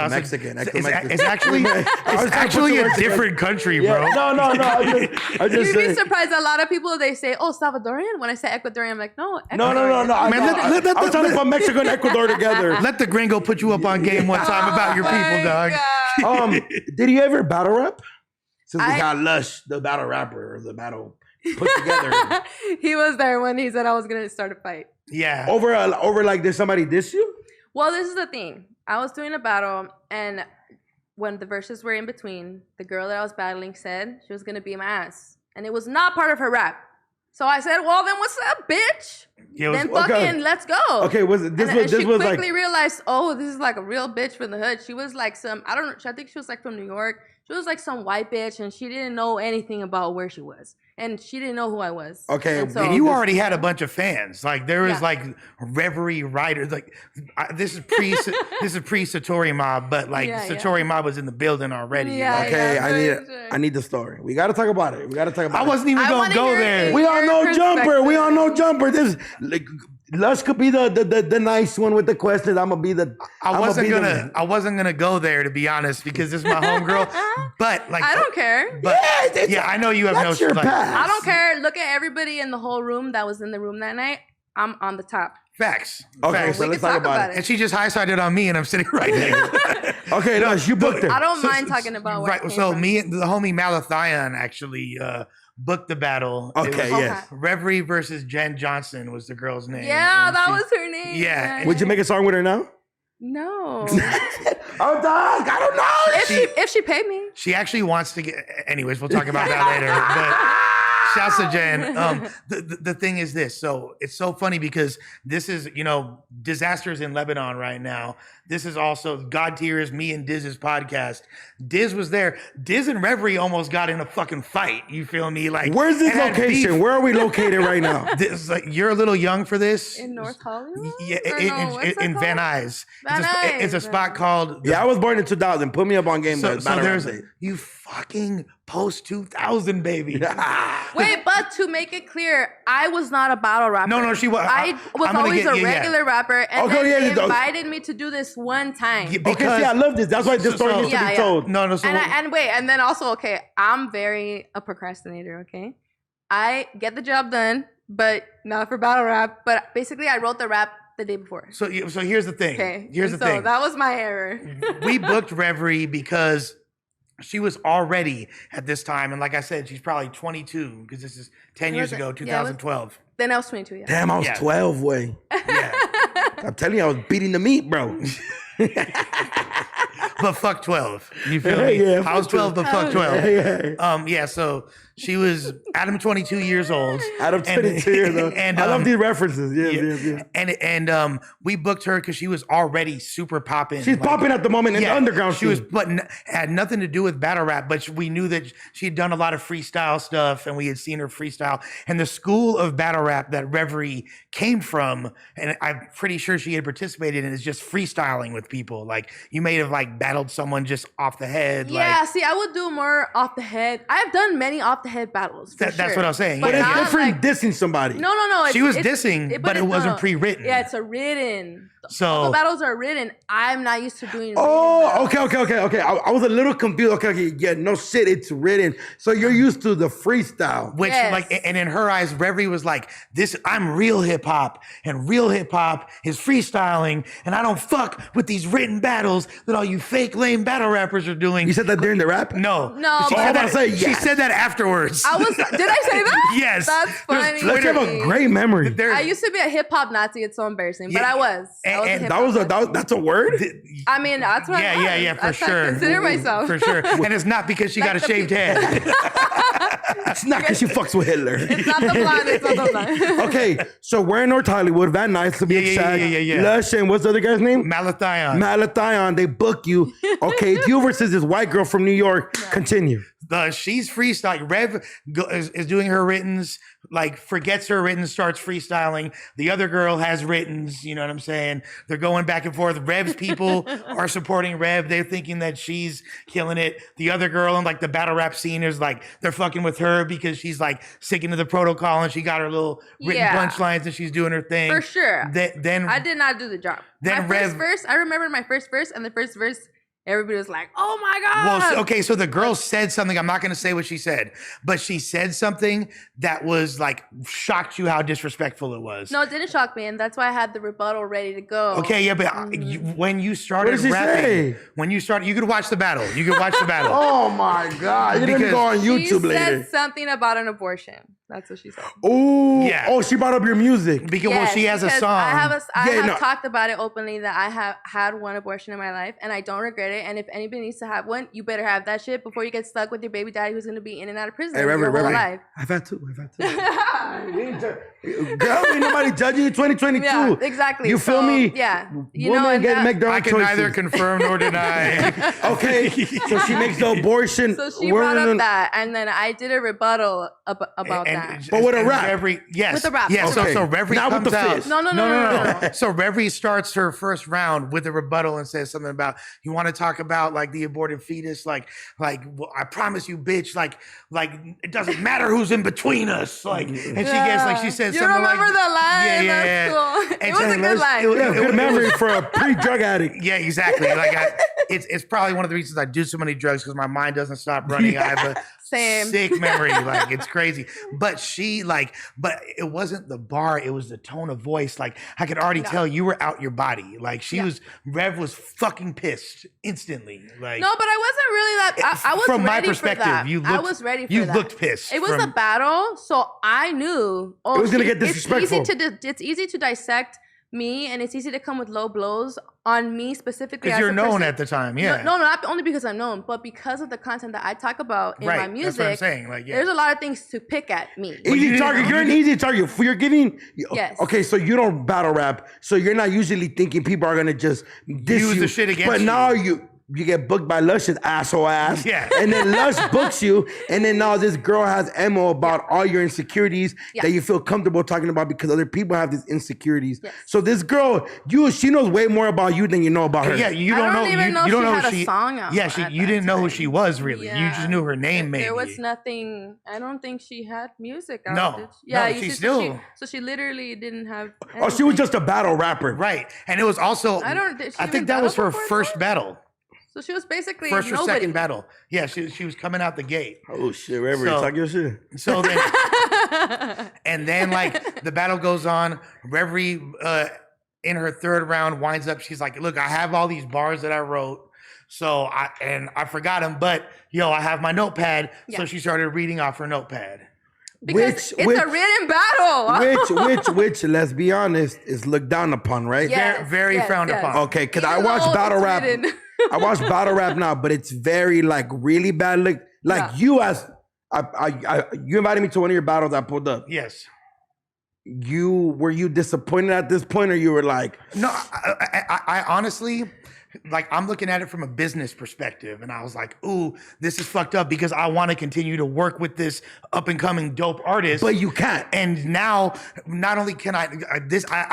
Mexican. It's actually a different country, bro. No. I just You'd be surprised. A lot of people, they say, "Oh, Salvadorian." When I say Ecuadorian, I'm like, "No, Ecuadorian." No. I was trying to put Mexico and Ecuador together. Let the gringo put you up on game one time about your people, dog. Did you ever battle rap? Since we got Lush, the battle rapper, or the battle put together. He was there when he said I was gonna start a fight. Yeah. Over like, did somebody diss you? Well, this is the thing. I was doing a battle, and when the verses were in between, the girl that I was battling said she was gonna beat my ass, and it was not part of her rap. So I said, "Well, then what's up, bitch? Then fucking let's go." Okay, she quickly realized, oh, this is like a real bitch from the hood. She was like I don't know. I think she was like from New York. She was like some white bitch, and she didn't know anything about where she was. And she didn't know who I was. Okay, and so, you already had a bunch of fans. Like, there was like Reverie writers. Like, this is pre Satori Mob, but like Satori Mob was in the building already. Yeah, okay, I need the story. We got to talk about it. I wasn't even gonna go there. We all know Jumper. This like Lush could be the nice one with the questions. I'm gonna be the. I wasn't gonna go there, to be honest, because this is my homegirl. But like, I don't care. But I know you have no. I don't care. Look at everybody in the whole room that was in the room that night. I'm on the top. Facts. Okay, Facts. so let's talk about it. And she just high-sided on me, and I'm sitting right there. Okay, no, you booked it. I don't mind talking about what right. So me and the homie Malathion actually booked the battle. Okay, yes. Reverie versus Jenn Johnson was the girl's name. Yeah, that was her name. Yeah. Would you make a song with her now? No. Oh, dog, I don't know. If she paid me. She actually wants to get. Anyways, we'll talk about that later. But shouts to Jenn. The thing is this. So it's so funny because this is, Dizaster is in Lebanon right now. This is also God Tiers, me and Diz's podcast. Diz was there. Diz and Reverie almost got in a fucking fight. You feel me? Like, where's this location? Where are we located right now? This, like, you're a little young for this. In North Hollywood? Yeah, in Van Nuys. It's a spot called. I was born in 2000. Put me up on game. So there's you fucking post 2000, baby. Wait, but to make it clear, I was not a battle rapper. No, she was. I was always a regular rapper, and then they invited me to do this one time. Yeah, Okay, see, I love this. That's why this story needs to be told. No. So and then also, okay, I'm very a procrastinator. Okay, I get the job done, but not for battle rap. But basically, I wrote the rap the day before. So here's the thing. Okay, Here's the thing. That was my error. We booked Reverie because she was already at this time, and like I said, she's probably 22 because this is 10 years ago, 2012. Then I was 22. Yeah. Damn, I was 12, way. Yeah. I'm telling you, I was beating the meat, bro. But fuck 12. You feel me? Yeah, I was 12, but fuck 12. Yeah. So she was Adam 22 years old. Adam 22 years old. And I love these references. Yeah. And we booked her because she was already super popping. She's popping at the moment in the underground She was, but had nothing to do with battle rap. But we knew that she'd done a lot of freestyle stuff, and we had seen her freestyle. And the school of battle rap that Reverie came from, and I'm pretty sure she had participated in, is just freestyling with people. Like you may have like battled someone just off the head. Yeah, like, see, I would do more off the head. I've done many off the head battles. That's what I was saying. But yeah. it's different dissing somebody. No. She was dissing, but it wasn't pre-written. Yeah, it's a written. So all the battles are written. I'm not used to doing. Oh, okay. I was a little confused. Okay. Yeah, no shit. It's written. So you're used to the freestyle. Which and in her eyes, Reverie was like, this, I'm real hip hop, and real hip hop is freestyling, and I don't fuck with these written battles that all you fake lame battle rappers are doing. You said that during the rap? No. She said but that, she said that afterwards. Did I say that? Yes. That's funny. Let's have a great memory. I used to be a hip hop Nazi. It's so embarrassing, but I was. That's a word? I mean, that's what I was. Yeah, for that's sure. I consider myself. For sure. And it's not because she got a shaved head. It's not because she fucks with Hitler. It's not the blonde. It's not the blonde. Okay, so we're in North Hollywood. Van Nuys to be exact. Yeah. Lush and what's the other guy's name? Malathion. They book you. Okay, it's you versus this white girl from New York. Continue. She's freestyling. Rev is doing her writtens, like forgets her writtens, starts freestyling. The other girl has writtens, you know what I'm saying? They're going back and forth. Rev's people are supporting Rev. They're thinking that she's killing it. The other girl in like the battle rap scene is like, they're fucking with her because she's like sticking to the protocol and she got her little written punchlines and she's doing her thing. For sure. Then I did not do the job. Then my first verse, I remember my first verse, and the first verse, everybody was like, oh my God. Well, okay, so the girl said something. I'm not going to say what she said, but she said something that was like, shocked you how disrespectful it was. No, it didn't shock me, and that's why I had the rebuttal ready to go. Okay, yeah, but when you started rapping, you could watch the battle. You could watch the battle. Oh my God. You didn't go on YouTube later. She said something about an abortion. That's what she said. Oh, yeah. Oh, she brought up your music. Because she has a song. I have talked about it openly that I have had one abortion in my life, and I don't regret it. And if anybody needs to have one, you better have that shit before you get stuck with your baby daddy who's going to be in and out of prison your whole life. I've had two. Girl, ain't nobody judging you. 2022. Yeah, exactly. You feel me? Yeah. Women make their own choices. I can neither confirm nor deny. Okay, so she makes the abortion. So she brought up that, and then I did a rebuttal about that. But with a rap. Yes. With a rap. Yes. Okay. So Reverie Not comes with the out. fist. No. So Reverie starts her first round with a rebuttal and says something about, you want to talk about like the aborted fetus, like well, I promise you, bitch, like it doesn't matter who's in between us, like, and she says you something like, remember the line? Yeah. That's cool. It was a good line. It was a good memory for a pre-drug addict. Yeah, exactly. Like it's probably one of the reasons I do so many drugs because my mind doesn't stop running. I have a sick memory. Like it's crazy. But but it wasn't the bar, it was the tone of voice. Like I could already tell you were out your body. Like Rev was fucking pissed instantly. Like no, but I wasn't really that. I was from ready my perspective, for that. I was ready for that. You looked pissed. It was a battle, so I knew. It was gonna get disrespectful. It's easy to dissect me, and it's easy to come with low blows on me specifically. Because you're known at the time, yeah. No, not only because I'm known, but because of the content that I talk about in my music. That's what I'm saying. Like, there's a lot of things to pick at me. Easy target. You're an easy target. You're getting. Yes. Okay, so you don't battle rap, so you're not usually thinking people are gonna just diss use you. the shit against but you. now you. you get booked by Lush's asshole ass. Yeah. And then Lush books you. And then now this girl has ammo about all your insecurities that you feel comfortable talking about because other people have these insecurities. Yes. So this girl, she knows way more about you than you know about her. Yeah, you don't know. You don't know she had a song out. Yeah, you didn't know who she was really. Yeah. You just knew her name. Maybe there was nothing. I don't think she had music out. No, yeah, no, she still. So she literally didn't have. Anything. Oh, she was just a battle rapper, right? And it was also. I think that was her first battle. So she was basically first or nobody. second battle. Yeah, she was coming out the gate. Oh shit, Reveries, talk your shit. So then, and then like the battle goes on. Reverie in her third round winds up. She's like, "Look, I have all these bars that I wrote." So I forgot them, but I have my notepad. Yeah. So she started reading off her notepad. Because it's a written battle. which, let's be honest, is looked down upon, right? Yes, very frowned upon. Okay, because I watch battle rap. I watch battle rap now, but it's very like really bad. Like you as you invited me to one of your battles. I pulled up. Yes. Were you disappointed at this point, or you were like, no? I honestly. Like, I'm looking at it from a business perspective, and I was like, ooh, this is fucked up because I want to continue to work with this up-and-coming dope artist. But you can't. And now, not only can I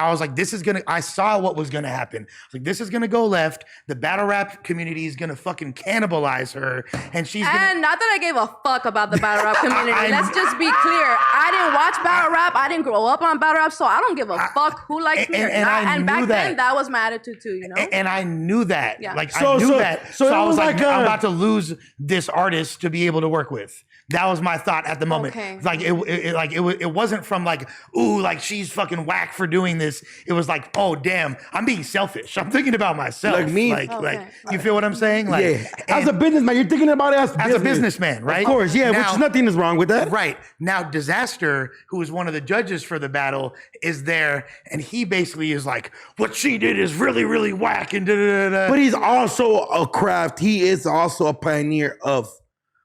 was like, this is gonna, I saw what was gonna happen. I was like, this is gonna go left. The battle rap community is gonna fucking cannibalize her, and she's And not that I gave a fuck about the battle rap community. Let's just be clear. I didn't watch battle rap. I didn't grow up on battle rap, so I don't give a fuck who likes me or not. And back then, that was my attitude too, And I knew that. Yeah. Like I knew that. So I was like, I'm about to lose this artist to be able to work with. That was my thought at the moment. Okay. Like it wasn't from like, ooh, like she's fucking whack for doing this. It was like, oh damn, I'm being selfish. I'm thinking about myself. Like me. Like you feel what I'm saying? Like, yeah. As a businessman, you're thinking about it as a businessman, right? Of course, yeah. Now, which nothing is wrong with that. Right. Now, Dizaster, who is one of the judges for the battle, is there, and he basically is like, what she did is really, really whack, and da da da. But he's also a craft. He is also a pioneer of.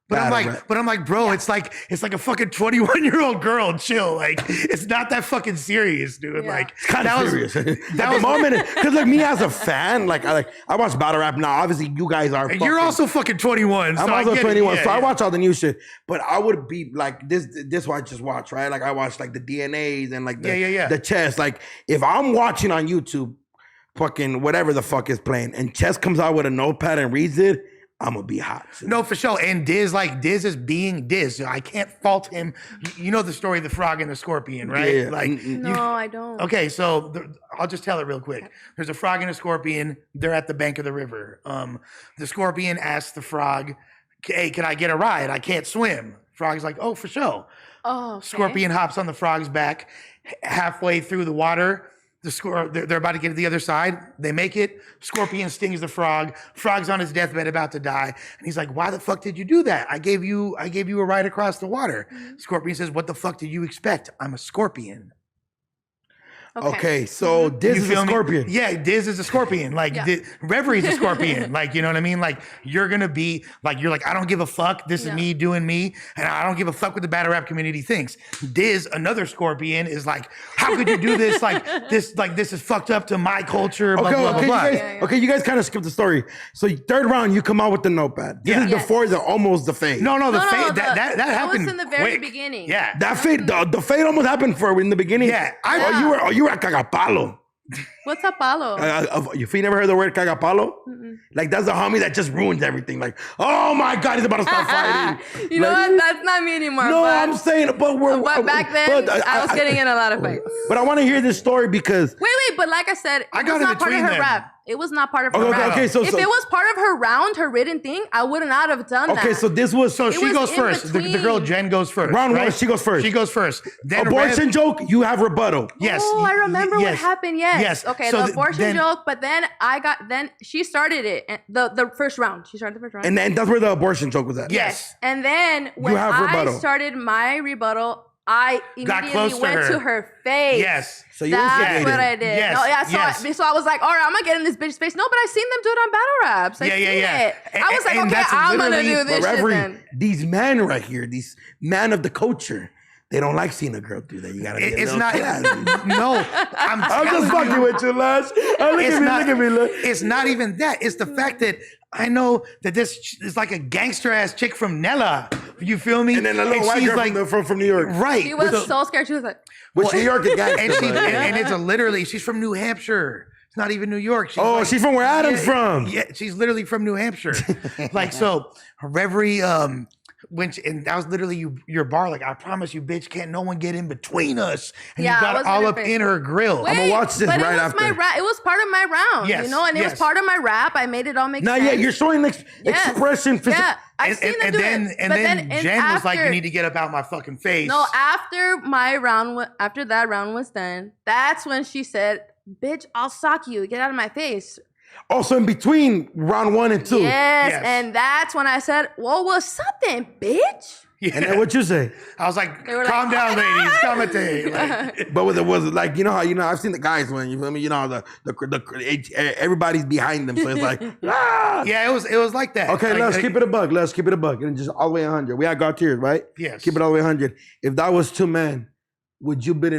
But I'm like, bro, it's like a fucking 21-year-old girl. Chill, like it's not that fucking serious, dude. Yeah. Like it's kind of serious. That was moment, because like me as a fan, I watch battle rap now. Obviously, you guys are. And you're also fucking 21. I'm also 21, so I watch all the new shit. But I would be like this. This what I just watch, right? Like I watch like the DNAs and like the chess. Like if I'm watching on YouTube, fucking whatever the fuck is playing, and Chess comes out with a notepad and reads it, I'm gonna be hot. No, for sure. And Diz is being Diz. I can't fault him. You know the story of the frog and the scorpion, right? Yeah. Like, no, I don't. Okay, so I'll just tell it real quick. There's a frog and a scorpion. They're at the bank of the river. The scorpion asks the frog, "Hey, can I get a ride? I can't swim." Frog's like, "Oh, for sure." Oh, okay. Scorpion hops on the frog's back. Halfway through the water, they're about to get to the other side. They make it. Scorpion stings the frog. Frog's on his deathbed about to die. And he's like, why the fuck did you do that? I gave you a ride across the water. Mm-hmm. Scorpion says, what the fuck did you expect? I'm a scorpion. Okay, so Diz is a scorpion. Yeah, Diz is a scorpion. Like, Reveries is a scorpion. Like, you know what I mean? Like, you're going to be, like, you're like, I don't give a fuck. This is me doing me. And I don't give a fuck what the battle rap community thinks. Diz, another scorpion, is like, how could you do this? This is fucked up to my culture, blah, blah, blah, blah. Okay, you guys kind of skipped the story. So third round, you come out with the notepad. This is before almost the fade. No, the fade, that happened. That was in the very beginning. Yeah. That fade, the fade almost happened in the beginning. Yeah. You were a cagapalo. What's a palo? You never heard the word cagapalo? Like that's the homie that just ruins everything. Like, oh my God, he's about to start fighting. You know what? That's not me anymore. No, I'm saying, but back then, I was getting in a lot of fights. But I want to hear this story because wait, but like I said, it was not part of her rap. It was not part of her round. Okay, so if it was part of her round, her written thing, I would not have done that. Okay, so this was... So she goes first. The girl, Jenn, goes first. Round one, she goes first. She goes first. Then abortion joke, you have rebuttal. Yes. Oh, I remember what happened, yes. Okay, so the abortion joke, but then she started it, the first round. She started the first round. And then that's where the abortion joke was at. Yes. And then when I started my rebuttal, I immediately went to her face. Yes. So you That's what I did. Yes. So I was like, all right, I'm gonna get in this bitch's face. No, but I seen them do it on battle raps. I was like, okay, I'm gonna do this shit then. These men right here, these men of the culture, they don't like seeing a girl do that. You gotta get it's not. No, I'm just fucking with you, Lush. Look at me. It's not even that. It's the fact that I know that this is like a gangster ass chick from Nella. You feel me? And then a little white girl from New York. Right. She was so scared. She was like, which New York is gangster. And it's literally, she's from New Hampshire. It's not even New York. She's from where Adam's from. Yeah, she's literally from New Hampshire. Like, so Reverie, and that was literally your bar. Like, I promise you, bitch, can't no one get in between us. And you got all up in her grill. Wait, I'm gonna watch this right after. It was part of my round, yes, you know, and it was part of my rap. I made it all make sense. Yeah, you're showing expression. Yeah, I've seen them do it. And then Jenn was like, "You need to get up out my fucking face." No, after that round was done, that's when she said, "Bitch, I'll sock you. Get out of my face." Also, in between round 1 and 2. Yes, and that's when I said, "Well, what's up then, bitch?" Yeah. And then what you say? I was like, "Calm down, ladies. Commentate." Like, but was it like, you know how I've seen the guys when you feel me, you know the everybody's behind them, so it's like ah. Yeah, it was like that. Okay, let's keep it a buck. Let's keep it a buck, and just all the way 100. We had Gautier, right? Yes. Keep it all the way 100. If that was 2 men, would you would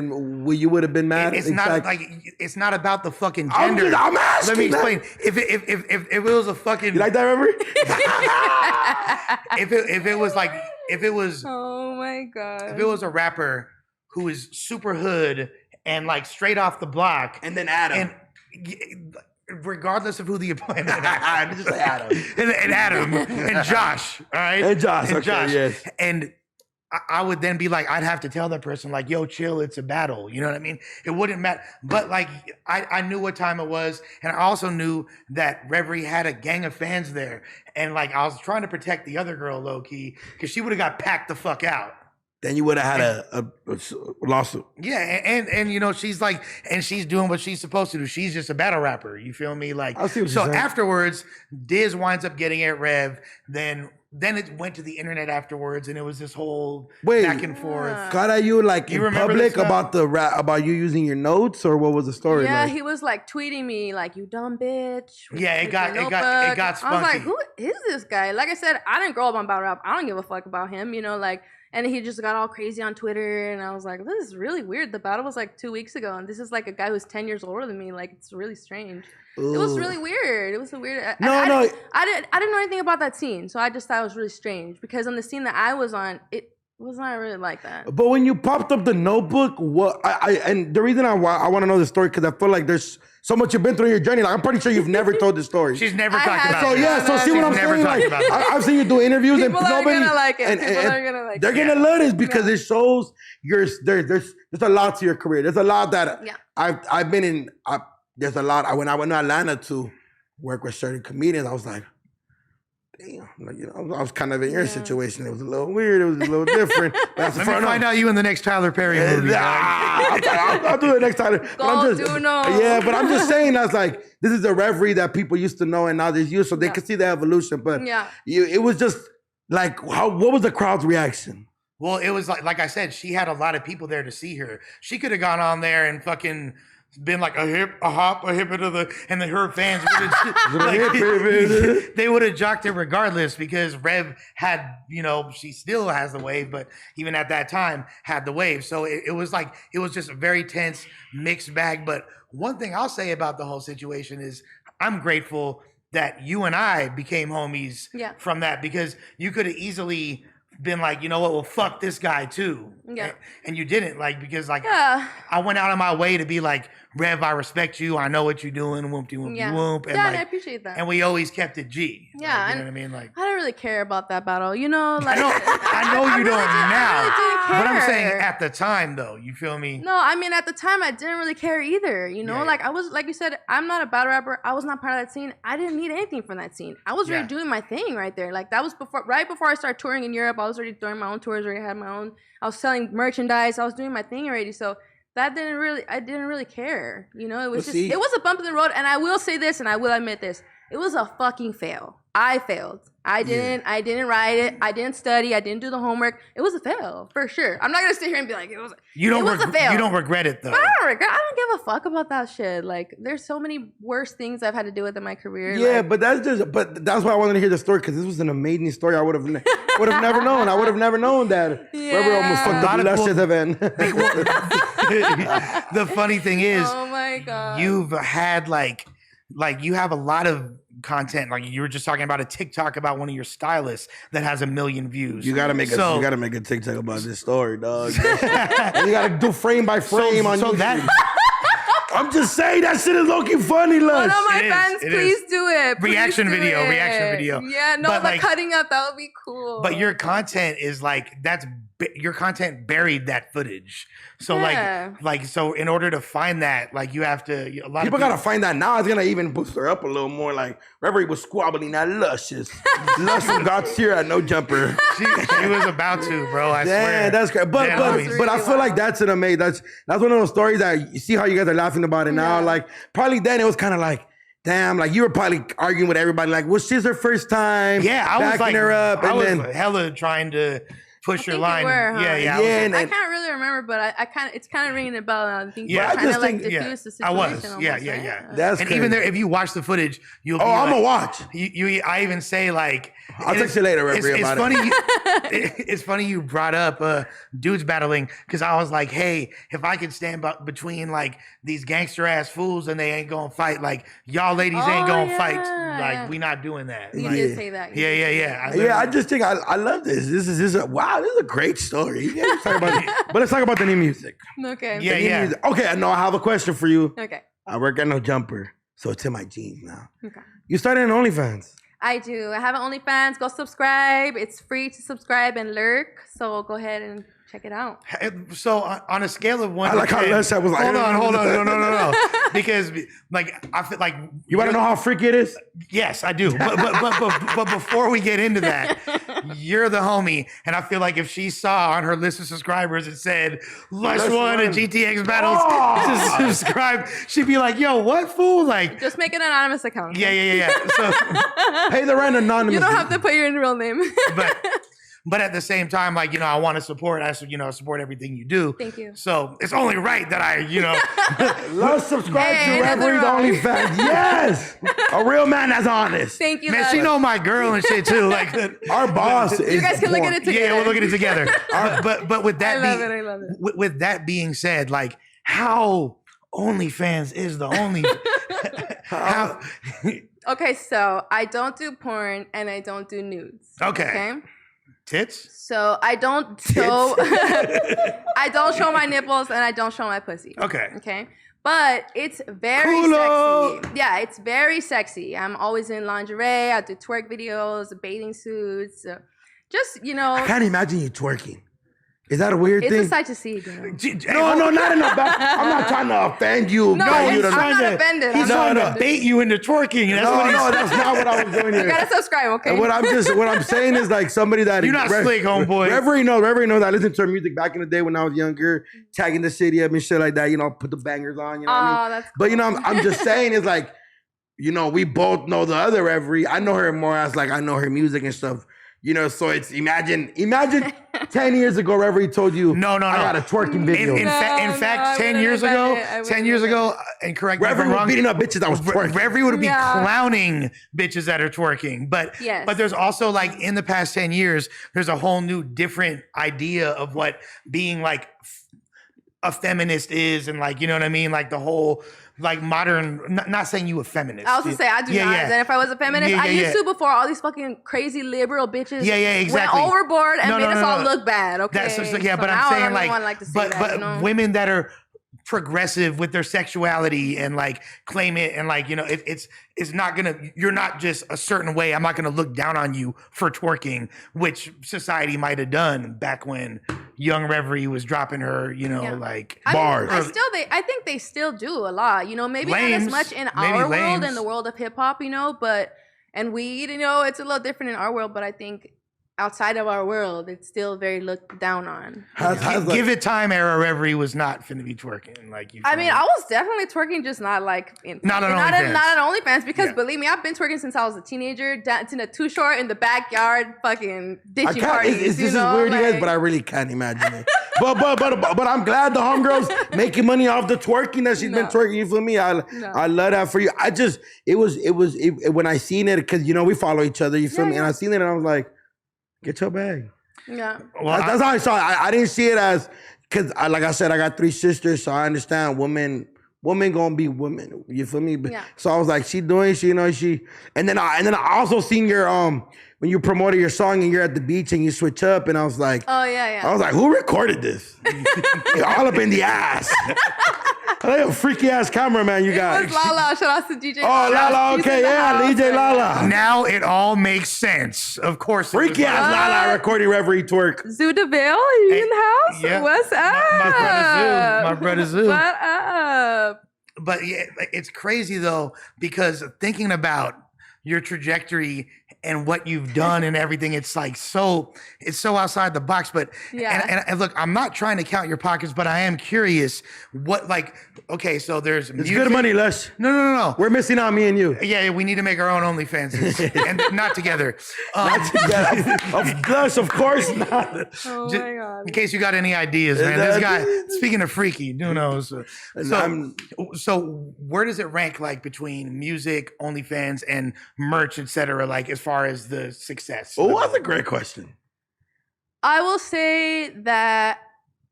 have been mad? It's not like it's not about the fucking gender. I'm asking. Let me explain. If it was a fucking, you like that, Reverie? if it was oh my god, if it was a rapper who is super hood and like straight off the block, and then Adam, and regardless of who the opponent, just say Adam, and Adam and Josh, all right, and Josh, and okay, Josh, yes. and I would then be like, I'd have to tell that person like, yo, chill, it's a battle. You know what I mean? It wouldn't matter. But like, I knew what time it was. And I also knew that Reverie had a gang of fans there. And like, I was trying to protect the other girl low key because she would have got packed the fuck out. Then you would have had a lawsuit. Yeah, and you know, she's like, and she's doing what she's supposed to do. She's just a battle rapper. You feel me? Like, I see what so you're saying. afterwards, Diz winds up getting at Rev. Then it went to the internet afterwards, and it was this whole back and forth. Got at you like You in remember public this about the rap, about you using your notes, or what was the story? Yeah, like? he was like tweeting me like, "You dumb bitch." Yeah, it got spunky. I was like, "Who is this guy?" Like I said, I didn't grow up on battle rap. I don't give a fuck about him, you know, like. And he just got all crazy on Twitter, and I was like, "This is really weird." The battle was like 2 weeks ago, and this is like a guy who's 10 years older than me. Like, it's really strange. Ooh. It was really weird. It was a weird. I didn't know anything about that scene, so I just thought it was really strange because on the scene that I was on, it was not really like that. But when you popped up the notebook, what and the reason I want to know the story because I feel like there's so much you've been through in your journey. Like, I'm pretty sure you've never told the story. She's never talked about it. So yeah, so see what I'm saying? Like, I've seen you do interviews People and nobody gonna like it. People are gonna like it. They're gonna love this because it shows there's a lot to your career. There's a lot that I've been in. There's a lot. When I went to Atlanta to work with certain comedians, I was like, damn, like, you know, I was kind of in your situation. It was a little weird. It was a little different. Let me find out you in the next Tyler Perry movie. I'll do it next time. Yeah, but I'm just saying that's like this is a Reverie that people used to know and now there's you, so they can see the evolution. But it was just like what was the crowd's reaction? Well, it was like I said, she had a lot of people there to see her. She could have gone on there and fucking been like a hip, a hop, a hip into the, and then her fans would have, they would have jocked it regardless because Rev had, you know, she still has the wave, but even at that time had the wave. So it was like, it was just a very tense mixed bag. But one thing I'll say about the whole situation is I'm grateful that you and I became homies from that because you could have easily been like, you know what, well, fuck this guy too. Yeah. And you didn't, like, because like I went out of my way to be like, Rev, I respect you. I know what you're doing. Whoop-de-whoop-de-whoop. And and I appreciate that. And we always kept it G. Yeah. Like, you know what I mean? Like, I don't really care about that battle. You know, like I know you don't now. Really didn't care. But I'm saying at the time though, you feel me? No, I mean at the time I didn't really care either. You know, like I was, like you said, I'm not a battle rapper. I was not part of that scene. I didn't need anything from that scene. I was already doing my thing right there. Like that was right before I started touring in Europe. I was already doing my own tours. Already had my own. I was selling merchandise. I was doing my thing already. So I didn't really care. You know, it was it was a bump in the road. And I will say this, and I will admit this, it was a fucking fail. I failed. I didn't write it. I didn't study. I didn't do the homework. It was a fail for sure. I'm not gonna sit here and be like it was a fail. You don't regret it though. But I don't give a fuck about that shit. Like there's so many worse things I've had to deal with in my career. Yeah, like, but that's why I wanted to hear the story because this was an amazing story. I would have never known. I would have never known that. Reverie almost fucked up the Lushes event. The funny thing is, oh my god, you've had like like you have a lot of content. Like you were just talking about a TikTok about one of your stylists that has 1 million views. You gotta make a TikTok about this story, dog. You gotta do frame by frame on YouTube. I'm just saying that shit is looking funny, Lush. One of my fans, please do it. Reaction video. Yeah, no, but the cutting up, that would be cool. But your content is like, your content buried that footage. So so in order to find that, like you have to, a lot of people gotta find that now. It's gonna even boost her up a little more. Like Reverie was squabbling that luscious. Lush from God's here at no jumper. She was about to, bro. I swear. That's great. But I feel like that's an amazing. That's one of those stories that you see how you guys are laughing about it now. Like probably then it was kind of like, damn, like you were probably arguing with everybody. Like, well, she's her first time. Yeah, I was backing her up, I and was then hella trying to push your line. Yeah. I can't really remember, but it's kind of ringing a bell. I think I just like diffuse the situation. I was. That's and crazy. Even there, if you watch the footage, you'll. I'm gonna watch. I even say like. I'll text you later, Reverie, about it. It's funny you brought up dudes battling because I was like, hey, if I could stand between like these gangster ass fools and they ain't gonna fight, like y'all ladies ain't gonna fight, like we not doing that. You did say that. I just think I love this. This is a great story. Let's talk about the new music. Okay. Music. Okay, no, I have a question for you. Okay. I work at No Jumper, so it's in my jeans now. Okay. You started an OnlyFans. I do. I have an OnlyFans. Go subscribe. It's free to subscribe and lurk. So go ahead and check it out. So on a scale of 1 I like to 10, how Lush was like, hold on, no. Because like I feel like you want to know how freaky it is? Yes, I do. But before we get into that, you're the homie, and I feel like if she saw on her list of subscribers it said Lush 1 and GTX battles subscribe, she'd be like, "Yo, what fool?" Like, just make an anonymous account. Yeah. So pay the rent anonymously. You don't have to put your real name. But at the same time, like, I want to support. I support everything you do. Thank you. So it's only right that I, Lush subscribe to Reverie's OnlyFans. Yes, a real man that's honest. Thank you, man. Lush. She know my girl and shit too. Like our boss. You guys can look at it together. Yeah, we'll look at it together. But with that, I love it. With that being said, like how OnlyFans is the only. How? Okay, so I don't do porn and I don't do nudes. Okay. Tits? So I don't show I don't show my nipples and I don't show my pussy. Okay. But it's very sexy. Yeah, it's very sexy. I'm always in lingerie. I do twerk videos, bathing suits. Just, I can't imagine you twerking. Is that a weird thing? It's a sight to see. No, not in the back. I'm not trying to offend you. No, I'm not offended. He's trying to bait you into twerking. That's not what I was doing here. You gotta subscribe, okay? What I'm saying is like somebody that you're not slick, homeboy. Reverie knows. I listened to her music back in the day when I was younger, tagging the city up and shit like that. Put the bangers on. You know what I mean? That's cool. But I'm just saying is like, we both know the other Reverie. I know her more as like I know her music and stuff. So it's imagine 10 years ago, Reverie told you, no, I got a twerking video. In fact, 10 years ago, and correct me if I'm wrong, beating up bitches that was twerking. Reverie would be clowning bitches that are twerking. But there's also like in the past 10 years, there's a whole new different idea of what being like a feminist is, and like, you know what I mean? Like the whole like modern, not saying you a feminist. I was gonna say I do not. And if I was a feminist, I used to before all these fucking crazy liberal bitches exactly. went overboard and made us all look bad. Okay. But I'm saying like women that are progressive with their sexuality and like claim it and like, it's not gonna, you're not just a certain way. I'm not gonna look down on you for twerking, which society might have done back when young Reverie was dropping her, like bars. I think they still do a lot, maybe not as much in our world, in the world of hip hop, but, and weed, it's a little different in our world, but I think outside of our world, it's still very looked down on. Give it time era Reverie was not finna be twerking. Like I was definitely twerking, just not like not on OnlyFans, because believe me, I've been twerking since I was a teenager, dancing a Too Short in the backyard, fucking ditching parties. This is weird, you guys, but I really can't imagine it. But I'm glad the homegirl's making money off the twerking that she's been twerking. You feel me? I love that for you. It was when I seen it, because we follow each other. You feel me? And I seen it, and I was like, get your bag. Yeah. Well, that's how I saw it. I didn't see it as, because like I said, I got 3 sisters, so I understand women women gonna be women. You feel me? Yeah. So I was like, and then I also seen your when you promoted your song and you're at the beach and you switch up, and I was like, oh yeah. I was like, who recorded this? All up in the ass. Like a freaky ass cameraman you got. It was Lala. Shout out to DJ. Oh, Lala. Okay, yeah, DJ Lala. Now it all makes sense. Of course. Freaky ass Lala recording Reverie twerk. Zoo DeVille, you in the house? Yeah. What's up? My brother Zoo. What up? But yeah, it's crazy though, because thinking about your trajectory and what you've done and everything, it's so outside the box. But yeah. And look, I'm not trying to count your pockets, but I am curious what, like, okay, so there's it's good money, Lush. No. We're missing out, me and you. Yeah, we need to make our own OnlyFans and not together. Not together. Lush, of course not. Oh my God. In case you got any ideas, man. This guy, speaking of freaky, who knows? So where does it rank, like, between music, OnlyFans, and merch, etc., like, as far as the success? Oh, that's a great question. I will say that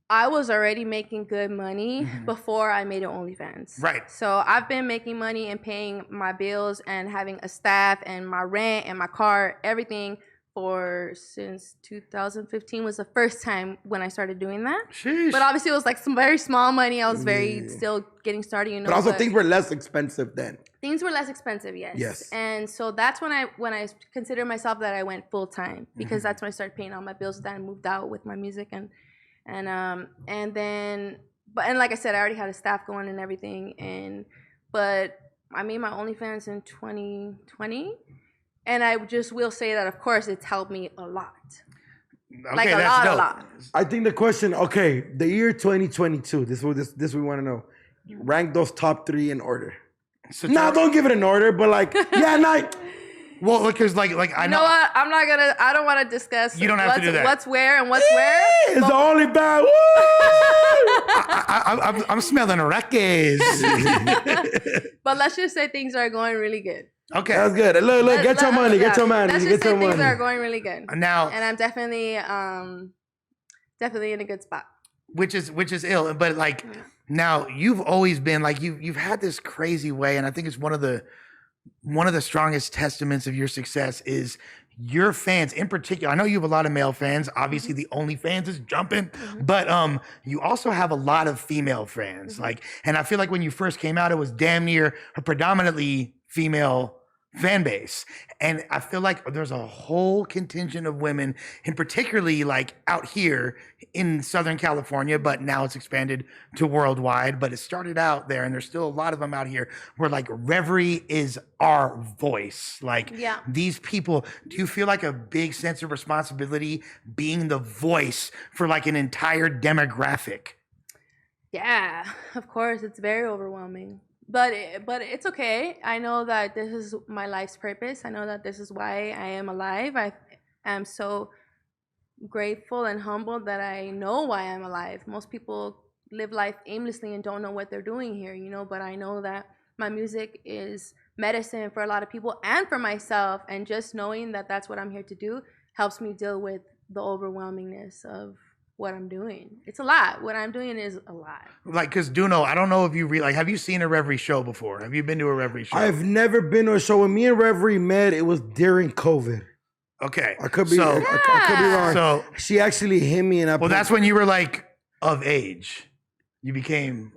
I was already making good money before I made it OnlyFans. Right. So I've been making money and paying my bills and having a staff and my rent and my car, everything since 2015 was the first time when I started doing that. Sheesh. But obviously it was like some very small money. I was still getting started, you know. But also things were less expensive then. Things were less expensive, yes. Yes. And so that's when I considered myself that I went full time, because that's when I started paying all my bills. Then I moved out with my music and then like I said, I already had a staff going and everything. But I made my OnlyFans in 2020, and I just will say that of course it's helped me a lot. Okay, like a lot. I think the question, the year 2022. This we want to know. Rank those top 3 in order. So don't give it an order, but like, well, because like I know. You know what? I don't want to discuss. You don't have to do that. What's where and what's where. It's the only bad. I'm smelling records. But let's just say things are going really good. Okay, that's good. Look, get your money. Let's just say things are going really good now, and I'm definitely in a good spot. Which is ill, but like now you've always been like you've had this crazy way, and I think it's one of the strongest testaments of your success is your fans in particular. I know you have a lot of male fans. Obviously, the OnlyFans is jumping, but you also have a lot of female fans. Like, and I feel like when you first came out, it was damn near a predominantly female fan base. And I feel like there's a whole contingent of women, and particularly like out here in Southern California, but now it's expanded to worldwide. But it started out there, and there's still a lot of them out here where like Reverie is our voice. Like these people, do you feel like a big sense of responsibility being the voice for like an entire demographic? Yeah, of course. It's very overwhelming. But it's okay. I know that this is my life's purpose. I know that this is why I am alive. I am so grateful and humbled that I know why I'm alive. Most people live life aimlessly and don't know what they're doing here, you know, but I know that my music is medicine for a lot of people and for myself. And just knowing that that's what I'm here to do helps me deal with the overwhelmingness of what I'm doing. It's a lot. What I'm doing is a lot. Like, because Doknow, I don't know if you have you seen a Reverie show before? Have you been to a Reverie show? I've never been to a show. When me and Reverie met, it was during COVID. Okay. I could be wrong. So she actually hit me and that's when you were like of age. You became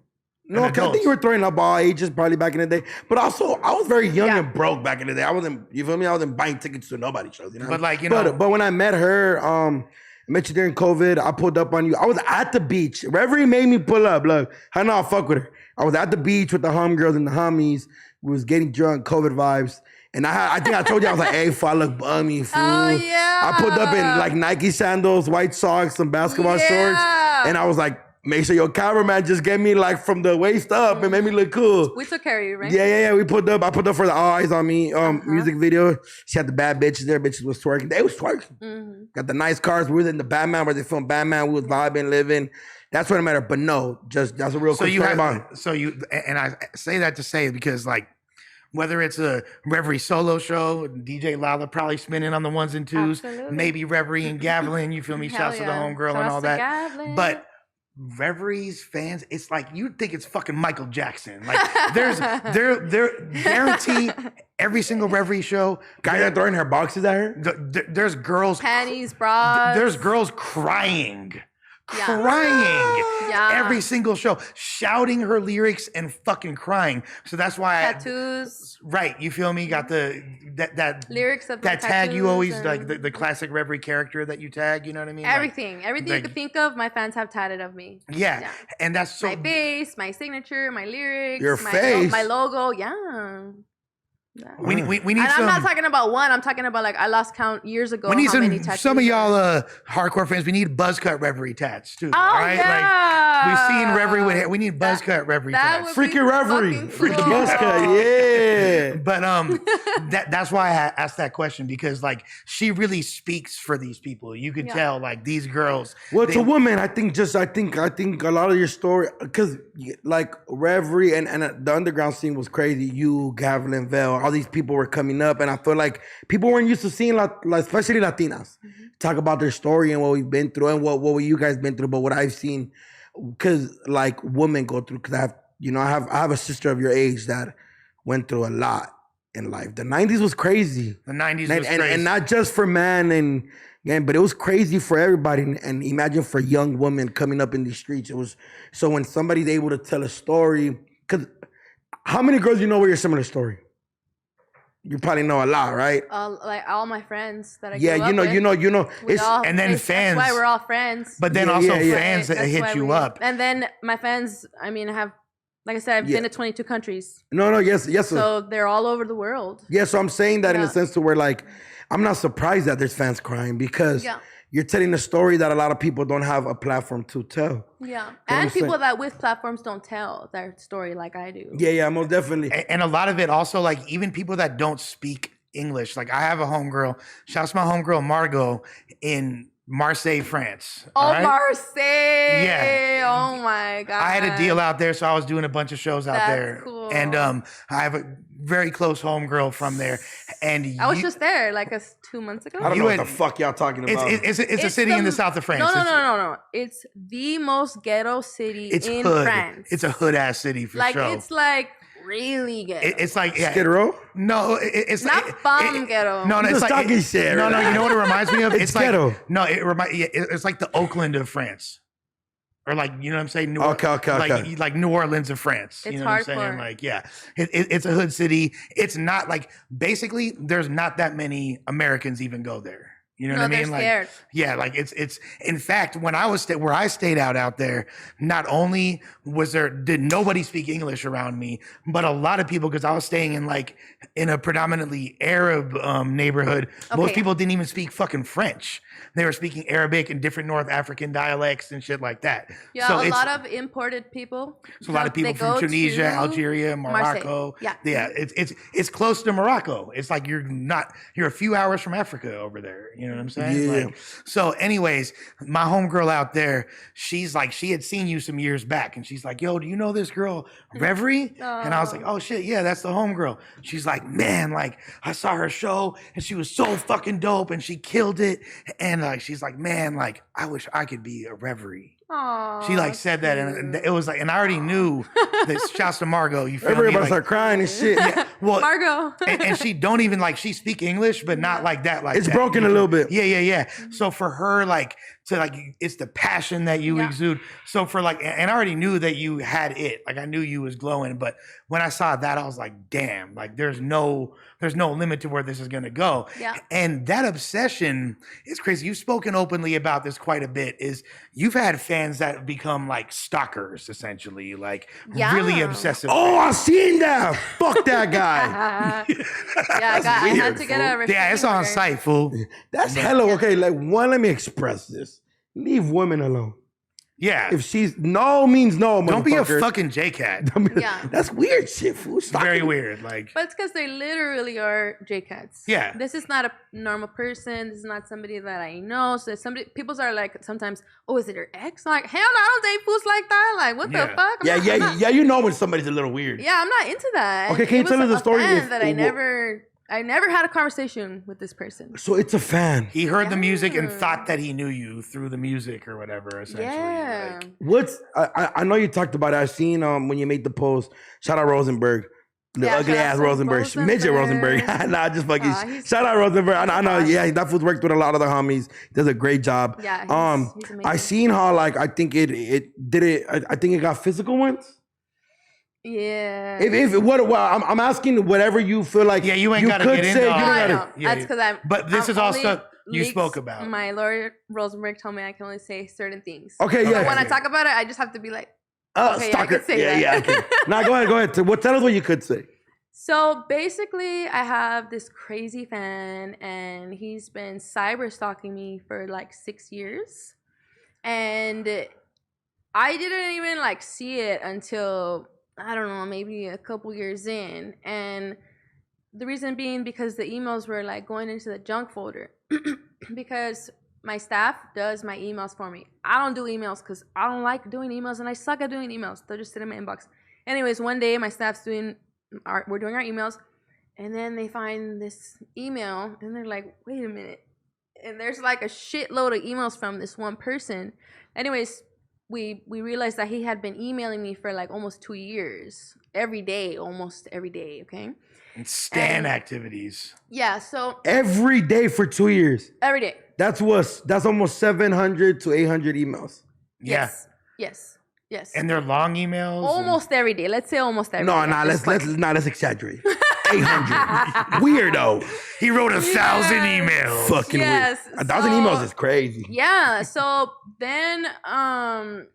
No, I think you were throwing up all ages probably back in the day. But also, I was very young and broke back in the day. I wasn't, you feel me? I wasn't buying tickets to nobody's shows, you know? But like, you know. But when I met her, I met you during COVID. I pulled up on you. I was at the beach. Reverie made me pull up. Look, I know I fuck with her. I was at the beach with the homegirls and the homies. We was getting drunk, COVID vibes. And I think I told you, I was like, hey, fool, I look bummy, fool. Oh, yeah. I pulled up in like Nike sandals, white socks, some basketball shorts. And I was like, make sure your cameraman just get me like from the waist up and made me look cool. We took care of you, right? Yeah. We pulled up. I put up for the All Eyes on Me music video. She had the bad bitches there. Bitches was twerking. They was twerking. Got the nice cars. We was in the Batman where they filmed Batman. We was vibing, living. That's what I met her. But no, just that's a real quick story about it. And I say that to say because like, whether it's a Reverie solo show, DJ Lala probably spinning on the ones and twos, maybe Reverie and Gavelin, you feel me? Shouts to the homegirl and all that. Reveries fans, it's like you think it's fucking Michael Jackson. Like they're guarantee every single Reverie show. Guys are throwing her boxes at her. There's girls panties, bras. There's girls crying. Yeah. Every single show, shouting her lyrics and fucking crying. So that's why tattoos. Right, you feel me? Got that lyrics of that tag you always like the classic Reverie character that you tag. You know what I mean? Everything you could think of, my fans have tatted of me. Yeah, and that's so my face, my signature, my lyrics, your face, my logo. Yeah. We need and I'm not talking about one. I'm talking about like I lost count years ago. We need some of y'all hardcore fans. We need buzz cut Reverie tats too. Oh right? yeah. Like, we've seen Reverie with hair. We need buzz cut Reverie tats. Freaking Reverie, cool. freaking buzz cut. Yeah. But that's why I asked that question, because like she really speaks for these people. You could tell like these girls. Well, to women, I think a lot of your story, because like Reverie and the underground scene was crazy. You, Gavilan, Vale, all these people were coming up, and I feel like people weren't used to seeing, like especially Latinas, talk about their story and what we've been through and what you guys been through. But what I've seen, because like women go through, because I have a sister of your age that went through a lot in life. The 90s was crazy. The 90s was crazy. And not just for men but it was crazy for everybody. And imagine for young women coming up in these streets. It was, so when somebody's able to tell a story, because how many girls you know with your similar story? You probably know a lot, right? Like all my friends that I grew up with. you know. And then fans. That's why we're all friends. But then fans that hit you up. And then my fans, I mean, have, like I said, I've been to 22 countries. Yes. So they're all over the world. Yeah, so I'm saying that in a sense to where like, I'm not surprised that there's fans crying, because you're telling a story that a lot of people don't have a platform to tell. Yeah. And people that with platforms don't tell their story like I do. Yeah, most definitely. And a lot of it also, like, even people that don't speak English. Like, I have a homegirl, shouts to my homegirl Margot in Marseille, France. Oh, right? Marseille. Yeah. Oh my God. I had a deal out there, so I was doing a bunch of shows out there. Cool. And I have a very close homegirl from there. And I was just there like 2 months ago. I don't know what the fuck y'all talking about. It's a city in the south of France. No. It's the most ghetto city in France. It's a hood ass city for sure. Like it's like really ghetto. It's like Skid Row? No, it's not ghetto. No, it's like shit. No, you know what it reminds me of? It's ghetto. No, it's like the Oakland of France. Or like, you know what I'm saying? Okay. Like New Orleans of France. It's you know what I'm saying? Like, yeah. It's a hood city. It's not like, basically, there's not that many Americans even go there. You know what I mean? They're scared. Yeah, like it's in fact, when I was where I stayed out there, not only did nobody speak English around me, but a lot of people, because I was staying in a predominantly Arab neighborhood, most people didn't even speak fucking French. They were speaking Arabic and different North African dialects and shit like that. Yeah, so a lot of imported people. So a lot of people from Tunisia, Algeria, Morocco. Marseille. Yeah. It's close to Morocco. It's like you're a few hours from Africa over there. You know what I'm saying? Yeah. Like, so anyways, my homegirl out there, she's like, she had seen you some years back, and she's like, yo, do you know this girl, Reverie? And I was like, oh shit, yeah, that's the homegirl. She's like, man, like I saw her show and she was so fucking dope and she killed it. And she's like, man, like I wish I could be a Reverie. Aww, she said that, and it was like, and I already knew that. Shouts to Margot. You feel everybody me? start crying and shit. Yeah, well, Margot, and she don't even she speak English, but not like that. Like it's that. broken a little bit. Yeah. So for her, it's the passion that you exude. So for and I already knew that you had it. Like I knew you was glowing, but when I saw that, I was like, damn. Like there's no limit to where this is gonna go. Yeah. And that obsession is crazy. You've spoken openly about this quite a bit. Is you've had fans that become like stalkers, essentially, really obsessive. Oh, I seen that. Fuck that guy. I had to get a restraining Yeah, it's on order. site, fool. That's hella okay. Like one, let me express this. Leave women alone. Yeah. If she's no means no, don't be a motherfucker. fucking J-cat. Yeah. That's weird shit, fool. Stop Very it. weird. But it's because they literally are J-cats. Yeah. This is not a normal person. This is not somebody that I know. So people are like sometimes, oh, is it her ex? I'm like, hell no, I don't date fools like that. Like, what the fuck? Yeah. You know when somebody's a little weird. Yeah, I'm not into that. Okay, can you tell us the story? That I never I never had a conversation with this person. So it's a fan. He heard the music and thought that he knew you through the music or whatever, essentially. Yeah. Like, I know you talked about it. I've seen when you made the post. Shout out Rosenberg. The ugly ass Rosenberg. Midget Rosenberg. Nah, just fucking shout out Rosenberg. I know, yeah, that fool's worked with a lot of the homies. Does a great job. Yeah, he's amazing. I seen how like I think it got physical once. Yeah. I'm asking whatever you feel like. Yeah, you ain't gotta get into all that. That's because I'm. But this is all stuff you spoke about. My lawyer Rosenberg told me I can only say certain things. Okay, yeah. But when I talk about it, I just have to be like, okay, stalker. I can say that. Yeah. Okay. Now go ahead. Tell us what you could say. So basically, I have this crazy fan, and he's been cyber stalking me for like 6 years, and I didn't even like see it until, I don't know, maybe a couple years in. And the reason being because the emails were like going into the junk folder because my staff does my emails for me. I don't do emails because I don't like doing emails and I suck at doing emails. They'll just sit in my inbox. Anyways, one day my staff's we're doing our emails, and then they find this email and they're like, wait a minute. And there's like a shitload of emails from this one person. Anyways, we realized that he had been emailing me for like almost 2 years, almost every day, okay? And stan activities. Yeah, so every day for 2 years. Every day. That's almost 700 to 800 emails. Yeah. Yes. And they're long emails. Almost every day. Let's say almost every day. Let's exaggerate. 800. Weirdo. He wrote 1,000 emails. Fucking weird. 1,000 emails is crazy. Yeah. So then I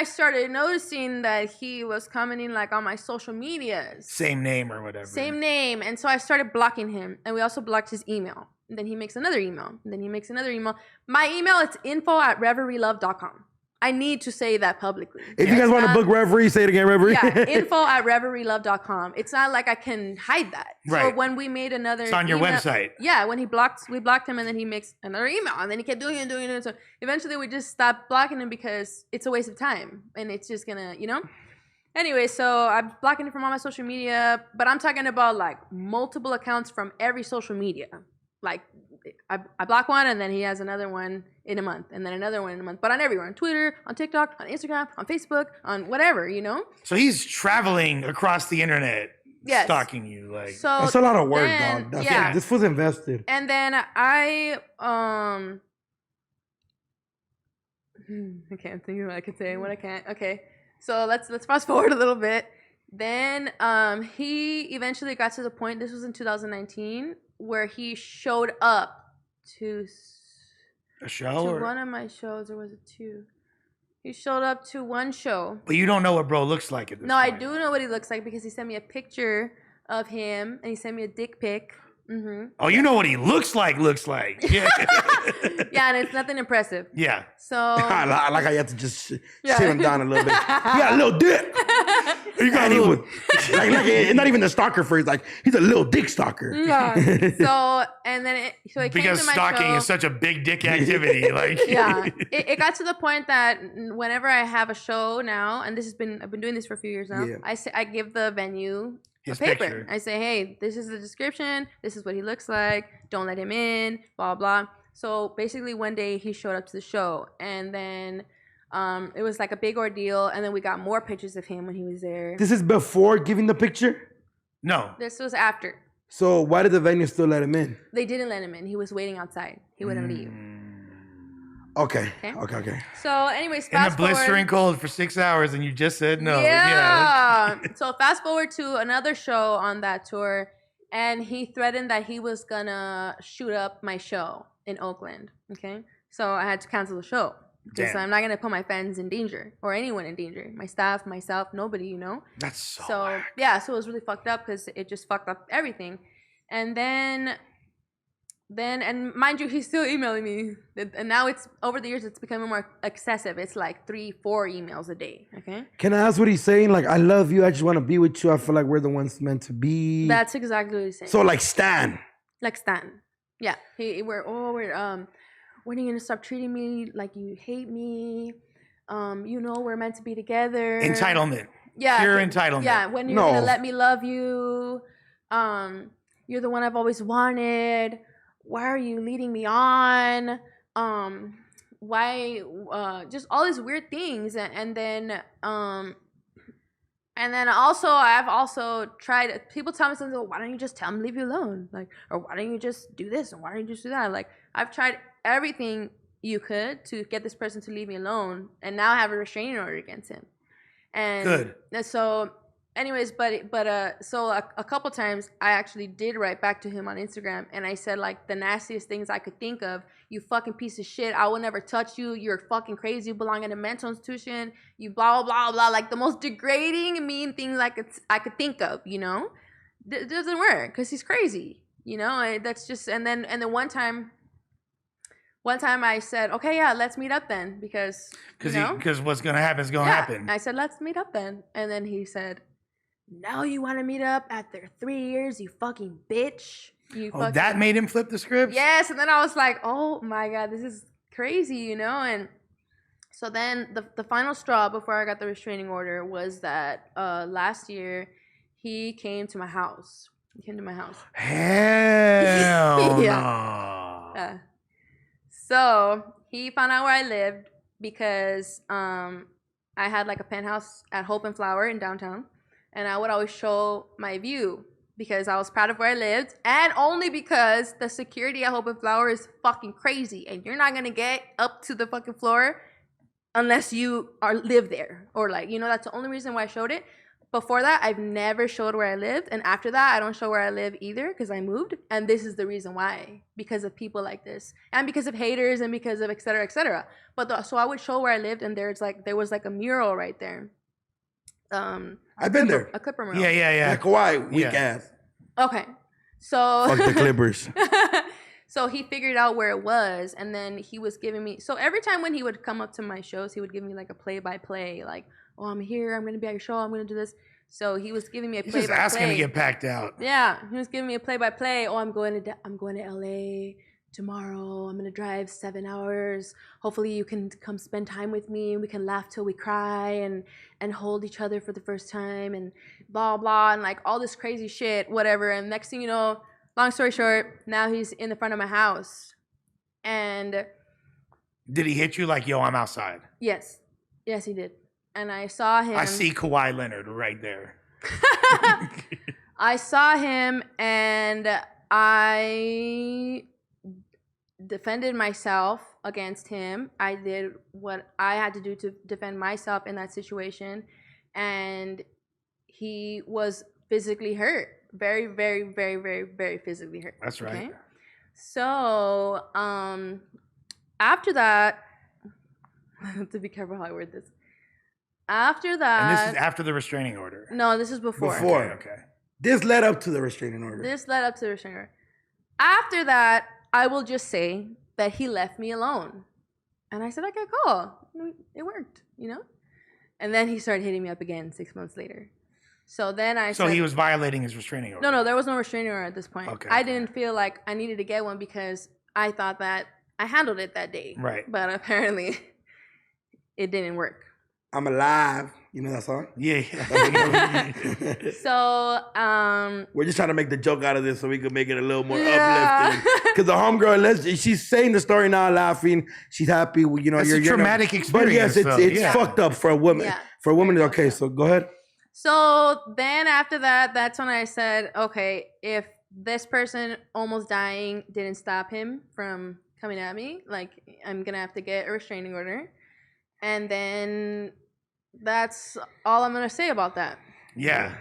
started noticing that he was commenting like on my social medias. Same name or whatever. Same name. And so I started blocking him. And we also blocked his email. And then he makes another email. And then he makes another email. My email, it's info@reverielove.com. I need to say that publicly. If you guys want to book Reverie, say it again, Reverie. Yeah, info@reverielove.com. It's not like I can hide that. Right. So when we made another It's on your website. Yeah, when we blocked him, and then he makes another email, and then he kept doing it. So eventually we just stopped blocking him because it's a waste of time, and it's just gonna, Anyway, so I'm blocking him from all my social media, but I'm talking about like multiple accounts from every social media. Like I block one, and then he has another one in a month, and then another one in a month. But on everywhere, on Twitter, on TikTok, on Instagram, on Facebook, on whatever, So he's traveling across the internet, stalking you. Like, so that's a lot of work, dog. This was invested. And then I I'm thinking what I could say and what I can't. Okay, so let's fast forward a little bit. Then he eventually got to the point. This was in 2019. Where he showed up to a show to one of my shows, or was it two? He showed up to one show. But you don't know what bro looks like at this point. I do know what he looks like because he sent me a picture of him and he sent me a dick pic. Mm-hmm. Oh, you know what he looks like. Yeah. Yeah, and it's nothing impressive. Yeah. So I like how you have to just sit him down a little bit. He got a little dick. You got it's not even the stalker phrase. Like he's a little dick stalker. Yeah. So it because stalking is such a big dick activity. Like it got to the point that whenever I have a show now, and I've been doing this for a few years now. Yeah. I give the venue his paper. Picture. I say, hey, this is the description. This is what he looks like. Don't let him in. Blah blah. So basically, one day he showed up to the show, and then it was like a big ordeal. And then we got more pictures of him when he was there. This is before giving the picture? No. This was after. So why did the venue still let him in? They didn't let him in. He was waiting outside. He wouldn't leave. Okay. So anyways, in the blistering cold for 6 hours, and you just said no. Yeah. So fast forward to another show on that tour, and he threatened that he was gonna shoot up my show in Oakland. Okay. So I had to cancel the show. Because I'm not going to put my fans in danger or anyone in danger. My staff, myself, nobody, That's so yeah, so it was really fucked up because it just fucked up everything. And then, and mind you, he's still emailing me. And now it's, over the years, it's becoming more excessive. It's like 3-4 emails a day, okay? Can I ask what he's saying? Like, I love you. I just want to be with you. I feel like we're the ones meant to be. That's exactly what he's saying. So like Stan. Like Stan. Yeah. When are you gonna stop treating me like you hate me? We're meant to be together. Entitlement. Yeah. Pure entitlement. Yeah. When you're gonna let me love you. you're the one I've always wanted. Why are you leading me on? Why, just all these weird things. And then also, I've also tried, people tell me something, well, why don't you just tell him to leave you alone? Like, or why don't you just do this? And why don't you just do that? Like, I've tried everything you could to get this person to leave me alone. And now I have a restraining order against him. And Good. So, anyways, so a couple times I actually did write back to him on Instagram. And I said, like, the nastiest things I could think of. You fucking piece of shit. I will never touch you. You're fucking crazy. You belong in a mental institution. You blah, blah, blah. Like, the most degrading, mean things I could think of, you know? It doesn't work because he's crazy, you know? That's just, and then one time I said, okay, yeah, let's meet up then because what's going to happen is going to happen. I said, let's meet up then. And then he said, now you want to meet up after 3 years, you fucking bitch. That made him flip the script? Yes. And then I was like, oh my God, this is crazy, you know? And so then the final straw before I got the restraining order was that last year he came to my house. Hell yeah. No. So he found out where I lived because I had like a penthouse at Hope and Flower in downtown. And I would always show my view because I was proud of where I lived. And only because the security at Hope and Flower is fucking crazy. And you're not going to get up to the fucking floor unless you live there. Or like, you know, that's the only reason why I showed it. Before that, I've never showed where I lived. And after that, I don't show where I live either because I moved. And this is the reason why. Because of people like this. And because of haters and because of et cetera, et cetera. So I would show where I lived and there was like a mural right there. I've been there. A Clipper mural. Yeah. Like Kawhi, weak ass. Okay. So. Fuck the Clippers. So he figured out where it was. And then he was giving me. So every time when he would come up to my shows, he would give me like a play-by-play. Like, oh, I'm here. I'm going to be at your show. I'm going to do this. So he was giving me a play-by-play. He's just asking to get packed out. Yeah. He was giving me a play-by-play. Oh, I'm going to LA tomorrow. I'm going to drive 7 hours. Hopefully you can come spend time with me. We can laugh till we cry and hold each other for the first time and blah, blah. And like all this crazy shit, whatever. And next thing you know, long story short, now he's in the front of my house. And did he hit you like, yo, I'm outside? Yes. Yes, he did. And I saw him. I see Kawhi Leonard right there. I saw him and I defended myself against him. I did what I had to do to defend myself in that situation. And he was physically hurt. Very, very, very, very, very physically hurt. That's right. Okay? So, after that, I have to be careful how I word this. After that. And this is after the restraining order. No, this is before. Okay. This led up to the restraining order. After that, I will just say that he left me alone. And I said, okay, cool. It worked, you know? And then he started hitting me up again 6 months later. So then I said... So he was violating his restraining order? No, there was no restraining order at this point. Okay. I didn't feel like I needed to get one because I thought that I handled it that day. Right. But apparently, it didn't work. I'm alive. You know that song? Yeah. So, we're just trying to make the joke out of this so we could make it a little more uplifting. Because the homegirl, she's saying the story now, laughing. She's happy. You know, it's a traumatic experience. But yes, it's fucked up for a woman. Yeah. For a woman, okay. So go ahead. So then after that, that's when I said, okay, if this person almost dying didn't stop him from coming at me, like I'm gonna have to get a restraining order. And then that's all I'm going to say about that. Yeah.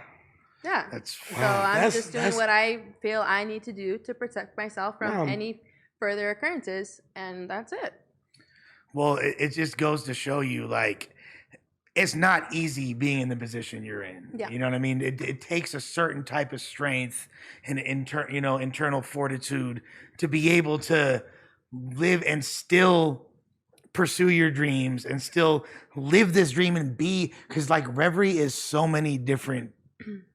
Yeah. So I'm just doing what I feel I need to do to protect myself from any further occurrences. And that's it. Well, it just goes to show you, like, it's not easy being in the position you're in. Yeah. You know what I mean? It takes a certain type of strength and internal fortitude to be able to live and still pursue your dreams and still live this dream and be, because like Reverie is so many different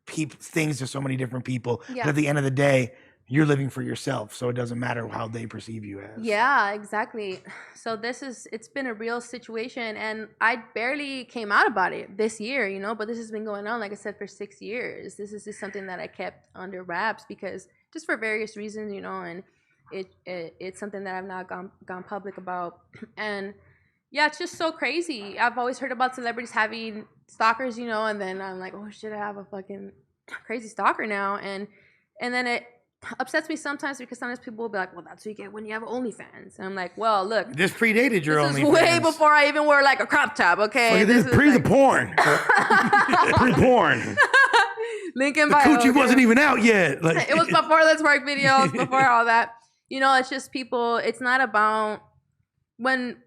things to so many different people. Yeah. But at the end of the day, you're living for yourself, so it doesn't matter how they perceive you as. Yeah, exactly. So it's been a real situation, and I barely came out about it this year, you know, but this has been going on, like I said, for 6 years. This is just something that I kept under wraps because just for various reasons, you know, and it's something that I've not gone public about. And yeah, it's just so crazy. I've always heard about celebrities having stalkers, you know, and then I'm like, oh shit, I have a fucking crazy stalker now. And then it upsets me sometimes because sometimes people will be like, well, that's what you get when you have OnlyFans. And I'm like, well, look. This predated your OnlyFans. This is way before I even wore like a crop top, okay? Like, this is pre the porn. Pre-porn. Link in the bio. coochie wasn't even out yet. Like, it was before Let's Work videos, before all that. You know, it's just people, it's not about, when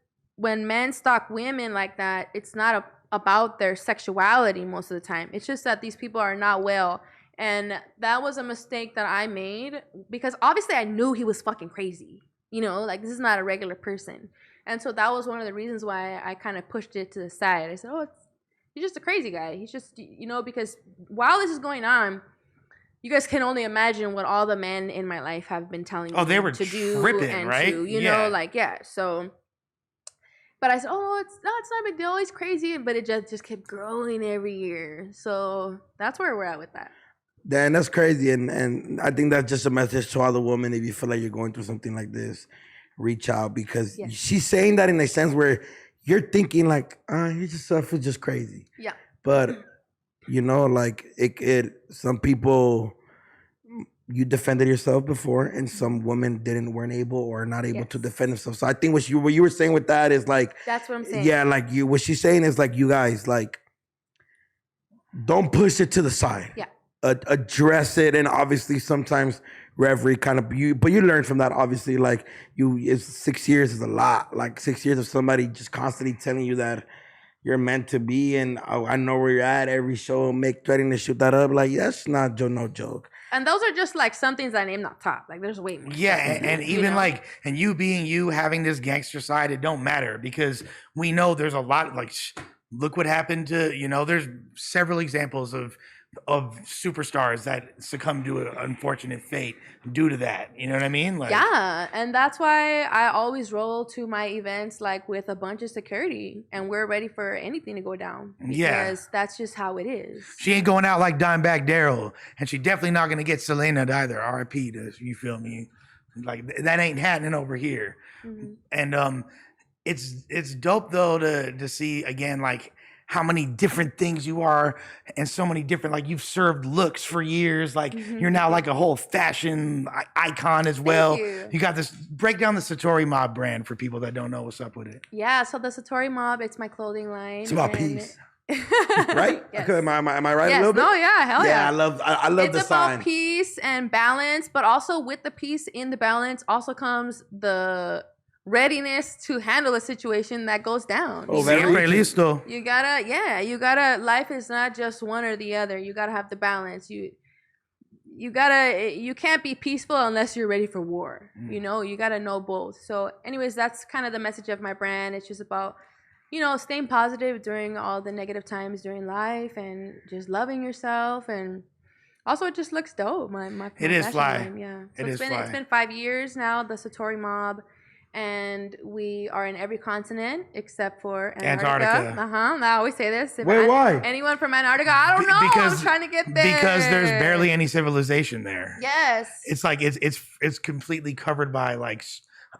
men stalk women like that, it's not about their sexuality most of the time. It's just that these people are not well. And that was a mistake that I made because obviously I knew he was fucking crazy. You know, like this is not a regular person. And so that was one of the reasons why I kind of pushed it to the side. I said, oh, he's just a crazy guy. He's just, you know, because while this is going on, you guys can only imagine what all the men in my life have been telling me they were to do tripping, and right? to, you know, like, yeah. So, but I said, oh, it's not a big deal. He's crazy. But it just kept growing every year. So that's where we're at with that. Dan, that's crazy. And I think that's just a message to all the women. If you feel like you're going through something like this, reach out because she's saying that in a sense where you're thinking like, he just suffers just crazy. Yeah. But, you know, like some people, you defended yourself before and some women weren't able or not able to defend themselves. So I think what you were saying with that is like, that's what I'm saying. Yeah, like what she's saying is like, you guys, like, don't push it to the side. Yeah. Address it, and obviously sometimes Reverie kind of but you learn from that. Obviously, like it's 6 years is a lot. Like 6 years of somebody just constantly telling you that you're meant to be, and I know where you're at. Every show, threatening to shoot that up. Like that's not no joke. And those are just like some things I named not top. Like there's way more. Yeah, and even know? like, and you being you, having this gangster side, it don't matter because we know there's a lot. Like, look what happened to, you know, there's several examples of superstars that succumb to an unfortunate fate due to that. You know what I mean? Like, yeah, and that's why I always roll to my events like with a bunch of security, and we're ready for anything to go down. Because that's just how it is. She ain't going out like Dimebag Daryl, and she definitely not gonna get Selena either. R.I.P. to, you feel me? Like that ain't happening over here. Mm-hmm. And it's dope though to see again like how many different things you are and so many different, like you've served looks for years. Like you're now like a whole fashion icon as well. Thank you. You got this, break down the Satori Mob brand for people that don't know what's up with it. Yeah, so the Satori Mob, it's my clothing line. It's about peace. Right? Yes. Am I right a little bit? No, yeah, hell yeah. I love the sign. It's about peace and balance, but also with the peace in the balance also comes the readiness to handle a situation that goes down. Oh, very listo. You gotta, life is not just one or the other. You gotta have the balance. You can't be peaceful unless you're ready for war. You know, you gotta know both. So anyways, that's kind of the message of my brand. It's just about, you know, staying positive during all the negative times during life and just loving yourself. And also it just looks dope. It is fly. Name, yeah. So it's been 5 years now, the Satori Mob. And we are in every continent except for Antarctica. I always say this. Wait, why? Anyone from Antarctica? I don't know. I'm trying to get there. Because there's barely any civilization there. Yes. It's like it's completely covered by like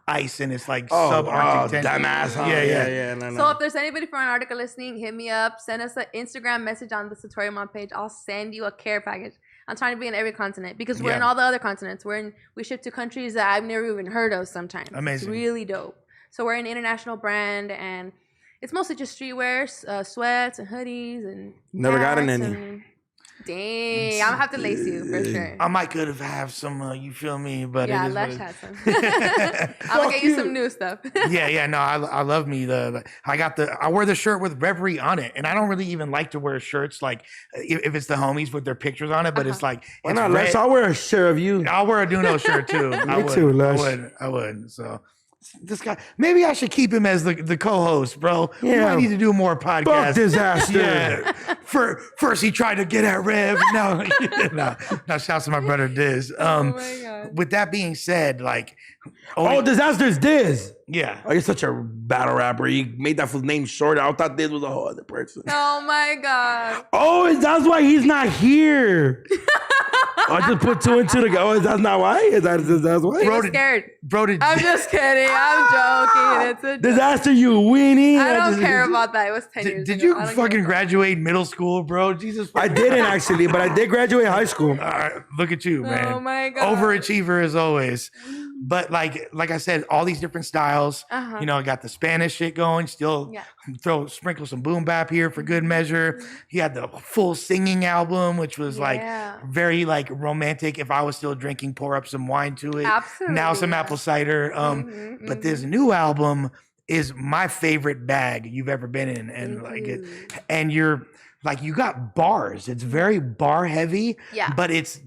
ice, and it's like subarctic. Dumbass. Huh? Yeah. No. So if there's anybody from Antarctica listening, hit me up. Send us an Instagram message on the Satori Mob page. I'll send you a care package. I'm trying to be in every continent because we're in all the other continents. We ship to countries that I've never even heard of sometimes. Amazing. It's really dope. So we're an international brand, and it's mostly just streetwear, sweats and hoodies and never gotten any. Dang, I'm gonna have to lace you for sure. I might could have some, you feel me, but yeah, Lush has some. I'm gonna get you some new stuff. No, I love me. I wear the shirt with Reverie on it, and I don't really even like to wear shirts like if it's the homies with their pictures on it, but it's like why not, Lush? I'll wear a shirt of you. I'll wear a Doknow shirt too. Me too, Lush. I would. So. This guy, maybe I should keep him as the co-host, bro. Yeah. We might need to do more podcasts. Fuck Dizaster. Yeah. First he tried to get at Rev. No, shouts to my brother Diz. Oh my God. With that being said, like, Dizaster's Diz. Yeah. Oh, you're such a battle rapper. He made that for name short. I thought Diz was a whole other person. Oh my God. Oh, that's why he's not here. I just put two and two together. Oh, that's not why? That's why? Bro, scared. Bro, I'm just kidding. I'm joking. It's a Dizaster, you weenie. I don't care about that. It was 10 years Did ago. you fucking graduate middle school, bro? Jesus. I didn't actually, but I did graduate high school. All right, look at you, man. Oh my God. Overachiever as always. But like I said, all these different styles. You know, I got the Spanish shit going. Still sprinkle some boom bap here for good measure. He had the full singing album, which was like very like romantic. If I was still drinking, pour up some wine to it. Absolutely. Now some apple cider. But this new album is my favorite bag you've ever been in, and and you're like you got bars. It's very bar heavy. Yeah. But it's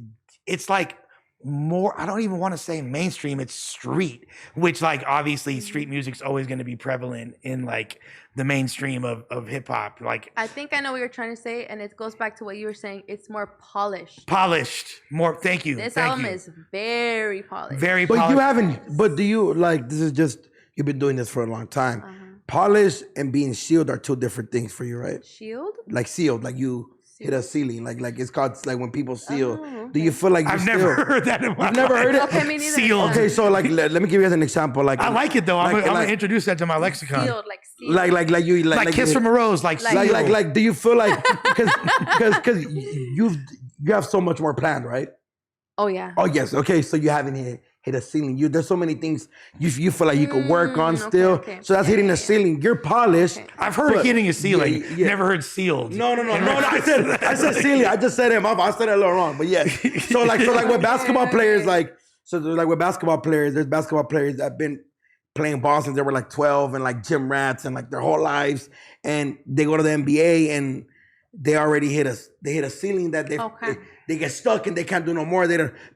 like more, I don't even want to say mainstream, it's street, which like obviously street music's always going to be prevalent in like the mainstream of hip hop. Like I think I know what you're trying to say, and it goes back to what you were saying. It's more polished. More. Thank you. This album is very polished. Very polished. But you haven't, but do you like, this is just, you've been doing this for a long time. Polish and being sealed are two different things for you, right? Shield? Like sealed, like you hit a ceiling, like it's called, like when people seal. Do you feel like I've never heard that in my You've never heard it? Okay, me neither. Sealed. Okay, so like let me give you an example. Like I like it though. I'm gonna introduce that to my lexicon. Sealed, like you like kiss from a rose, like do you feel like because you have so much more planned, right? Oh yeah. Oh yes. Okay, so you haven't hit a ceiling. There's so many things you feel like you could work on still. Okay. So that's hitting the ceiling. You're polished. Okay. I've heard of hitting a ceiling. Never heard sealed. No. I said ceiling. I just said it. I said it a little wrong, but yeah. So like with basketball players, with basketball players, there's basketball players that have been playing ball since they were like 12 and like gym rats and like their whole lives, and they go to the NBA and they already hit a ceiling that they get stuck and they can't do no more.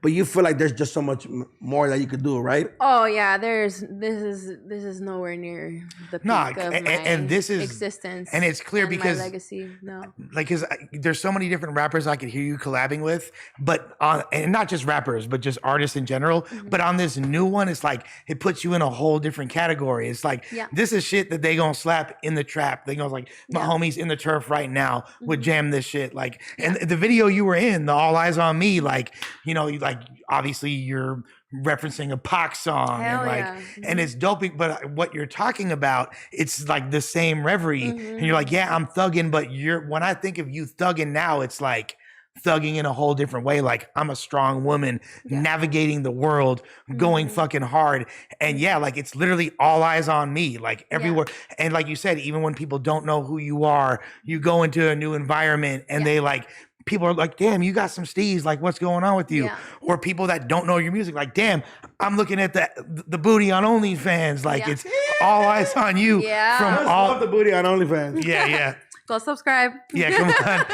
But you feel like there's just so much more that you could do, right? Oh yeah, this is nowhere near the peak of my this is existence. And it's clear because my legacy. No, like because there's so many different rappers I could hear you collabing with, but and not just rappers, but just artists in general. But on this new one, it's like it puts you in a whole different category. It's like this is shit that they gonna slap in the trap. They gonna like my homies in the turf right now would jam this shit. Like and the video you were in, the All Eyes on Me, like, you know, like obviously you're referencing a Pac song and it's doping, but what you're talking about, it's like the same reverie. And you're like, yeah, I'm thugging, but when I think of you thugging now, it's like thugging in a whole different way. Like I'm a strong woman navigating the world, going fucking hard. And like it's literally all eyes on me, like everywhere. And like you said, even when people don't know who you are, you go into a new environment and they like, people are like, damn, you got some steez, like what's going on with you? Or people that don't know your music, like, damn, I'm looking at the booty on OnlyFans, like it's all eyes on you. From all the booty on OnlyFans. Yeah. Go subscribe. Yeah, come on.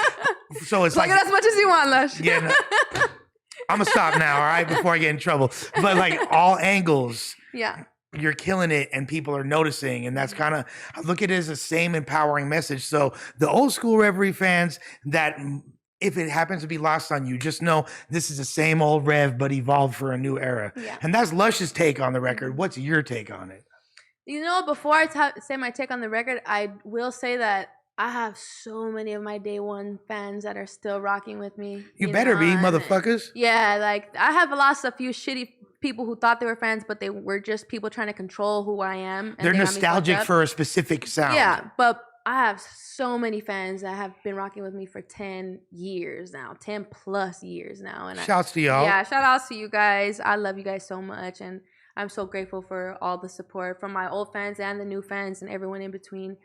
So it's like it as much as you want, Lush. Yeah, no, I'm gonna stop now, all right, before I get in trouble. But like all angles, you're killing it, and people are noticing, and that's kind of, I look at it as the same empowering message. So the old school Reverie fans, that if it happens to be lost on you, just know this is the same old Rev, but evolved for a new era. And that's Lush's take on the record. What's your take on it? You know, before I say my take on the record, I will say that I have so many of my day one fans that are still rocking with me. You better be, motherfuckers. Yeah, like I have lost a few shitty people who thought they were fans, but they were just people trying to control who I am. And they're nostalgic for a specific sound. Yeah, but I have so many fans that have been rocking with me for 10 years now, 10 plus years now. And shouts to y'all. Yeah, shout outs to you guys. I love you guys so much. And I'm so grateful for all the support from my old fans and the new fans and everyone in between.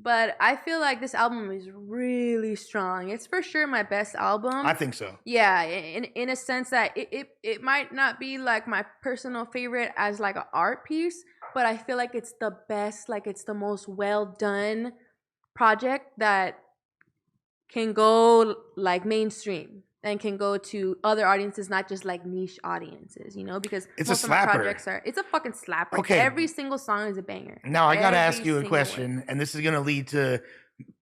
But I feel like this album is really strong. It's for sure my best album. I think so. Yeah, in a sense that it might not be like my personal favorite as like an art piece, but I feel like it's the best, like it's the most well done project that can go like mainstream and can go to other audiences, not just like niche audiences, you know, because it's most a of my slapper. Projects it's a fucking slapper. Okay. Every single song is a banger. Now I got to ask you a question, and this is going to lead to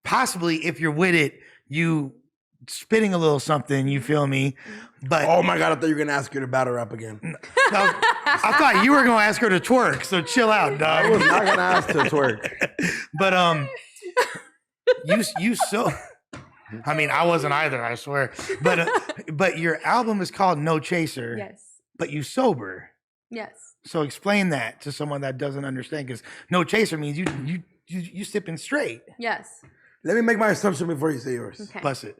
possibly, if you're with it, you spitting a little something, you feel me? But oh my God, I thought you were going to ask her to battle rap again. No, I thought you were going to ask her to twerk, so chill out, dog. I was not going to ask her to twerk. But you so I mean, I wasn't either, I swear. But your album is called No Chaser. Yes. But you sober. Yes. So explain that to someone that doesn't understand, because no chaser means you sipping straight. Yes. Let me make my assumption before you say yours. Okay. Bust it.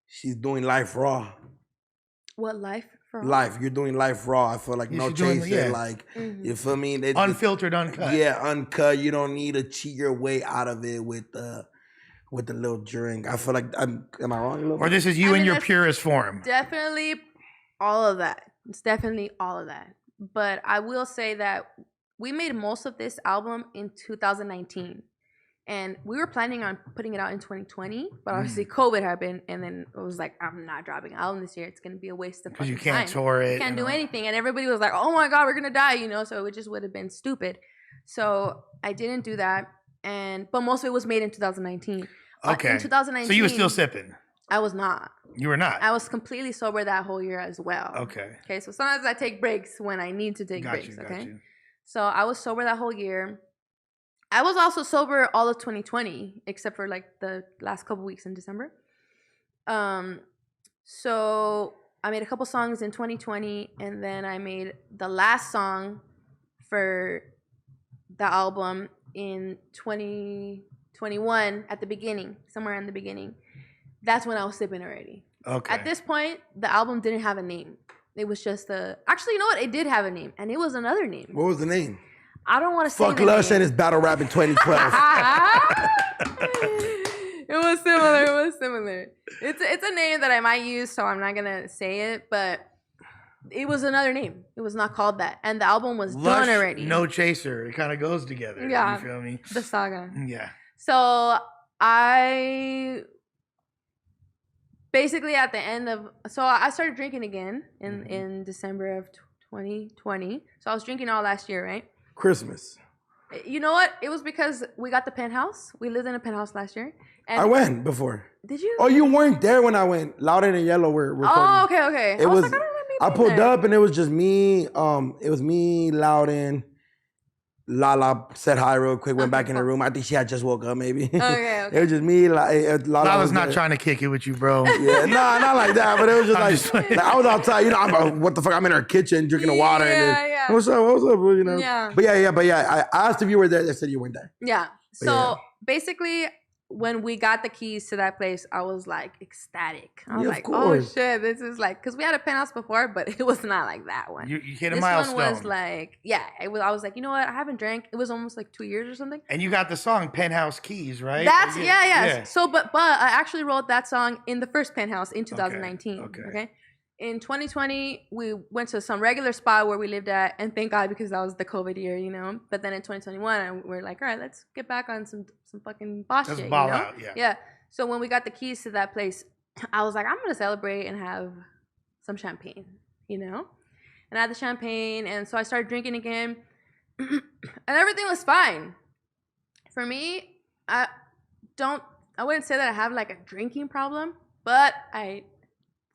She's doing life raw. What life for? Life. You're doing life raw. I feel like no chaser. Like, you feel me? Unfiltered, uncut. Yeah, uncut. You don't need to cheat your way out of it with the little drink. I feel like am I wrong a little Or bit? this is you in your purest form. Definitely all of that. It's definitely all of that. But I will say that we made most of this album in 2019. And we were planning on putting it out in 2020, but obviously COVID happened, and then it was like, I'm not dropping an album this year. It's gonna be a waste of time. Because you can't tour it. You can't do anything, and everybody was like, "Oh my God, we're gonna die," you know. So it just would have been stupid. So I didn't do that, but most of it was made in 2019. Okay. In 2019, so you were still sipping. I was not. You were not. I was completely sober that whole year as well. Okay. Okay. So sometimes I take breaks when I need to take breaks. Got Okay. you. So I was sober that whole year. I was also sober all of 2020, except for like the last couple weeks in December. So I made a couple songs in 2020, and then I made the last song for the album in 2021 at the beginning, somewhere in the beginning. That's when I was sipping already. Okay. At this point, the album didn't have a name. It was just actually, you know what? It did have a name, and it was another name. What was the name? I don't want to say Fuck Lush and his battle rap in 2012. It was similar. It's a name that I might use, so I'm not gonna say it, but it was another name. It was not called that, and the album was Lush, done already. No Chaser. It kind of goes together. Yeah. You feel me? The saga. Yeah. So I basically at the end of I started drinking again in December of 2020. So I was drinking all last year, right? Christmas. You know what? It was because we got the penthouse. We lived in a penthouse last year. And I went before. Did you? Oh, you weren't there when I went. Loud and Yellow were recording. Oh, okay. It was. Like, I don't remember you I being pulled there. up and it was just me. It was me, Loudon. Lala said hi real quick. Went back in the room. I think she had just woke up. Maybe. Okay. It was just me. Lala's not trying to kick it with you, bro. Yeah, nah, not like that. But it was just I'm like I was outside. You know, what the fuck? I'm in her kitchen drinking the water. And then, Yeah. What's up? You know. Yeah. But yeah. I asked if you were there. They said you weren't there. Yeah. So Yeah. basically, when we got the keys to that place, I was like ecstatic. I was Yeah, of like, oh course. shit, this is like, because we had a penthouse before, but it was not like that one. You hit a This milestone. one was like, I was like, you know what? I haven't drank. It was almost like 2 years or something. And you got the song Penthouse Keys, right? That's Yeah. yeah. So, but I actually wrote that song in the first penthouse in 2019. Okay. In 2020, we went to some regular spot where we lived at, and thank God because that was the COVID year, you know. But then in 2021, we're like, all right, let's get back on some fucking boss Let's shit, ball you know? out, yeah. Yeah. So when we got the keys to that place, I was like, I'm gonna celebrate and have some champagne, you know. And I had the champagne, and so I started drinking again, and everything was fine. For me, I wouldn't say that I have like a drinking problem, but I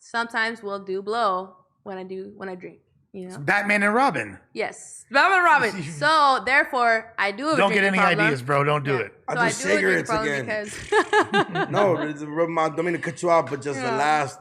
sometimes will do blow when I drink, you know. Batman and Robin. Yes, Batman and Robin. So therefore, I do have a Don't get drinking any problem. ideas, bro. Don't do it. So I I do do have a drinking cigarettes problem again. because No, I don't mean to cut you off, but just the last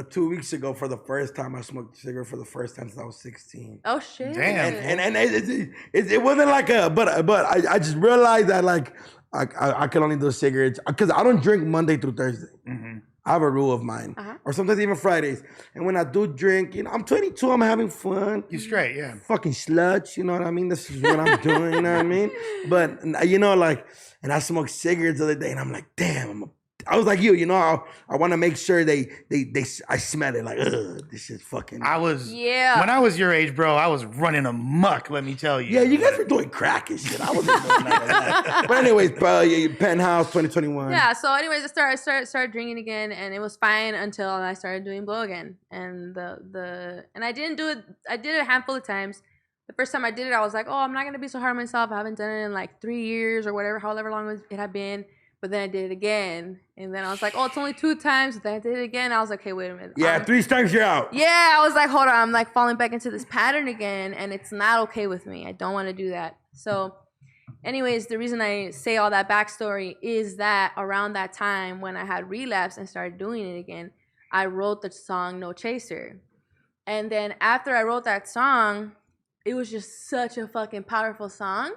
2 weeks ago, for the first time, I smoked a cigarette for the first time since I was 16. Oh shit. Damn. And it wasn't like but I just realized that like I can only do cigarettes because I don't drink Monday through Thursday. Mm-hmm. I have a rule of mine, or sometimes even Fridays. And when I do drink, you know, I'm 22, I'm having fun. You straight, yeah. Fucking sluts, you know what I mean? This is what I'm doing, you know what I mean? But, you know, like, and I smoked cigarettes the other day, and I'm like, damn, I was like you know, I want to make sure I smell it, like, ugh, this is fucking. When I was your age, bro, I was running amok, let me tell you. Yeah, you guys were doing crack and shit. I wasn't doing none of that. But anyways, Penthouse 2021. Yeah, so anyways, I started drinking again, and it was fine until I started doing blow again. And and I didn't do it. I did it a handful of times. The first time I did it, I was like, oh, I'm not gonna be so hard on myself. I haven't done it in like 3 years or whatever, however long it had been. But then I did it again, and then I was like, oh, it's only 2 times. But then I did it again. I was like, okay, wait a minute. Yeah, 3 times you're out. Yeah, I was like, hold on. I'm like falling back into this pattern again, and it's not okay with me. I don't want to do that. So anyways, the reason I say all that backstory is that around that time when I had relapsed and started doing it again, I wrote the song No Chaser. And then after I wrote that song, it was just such a fucking powerful song.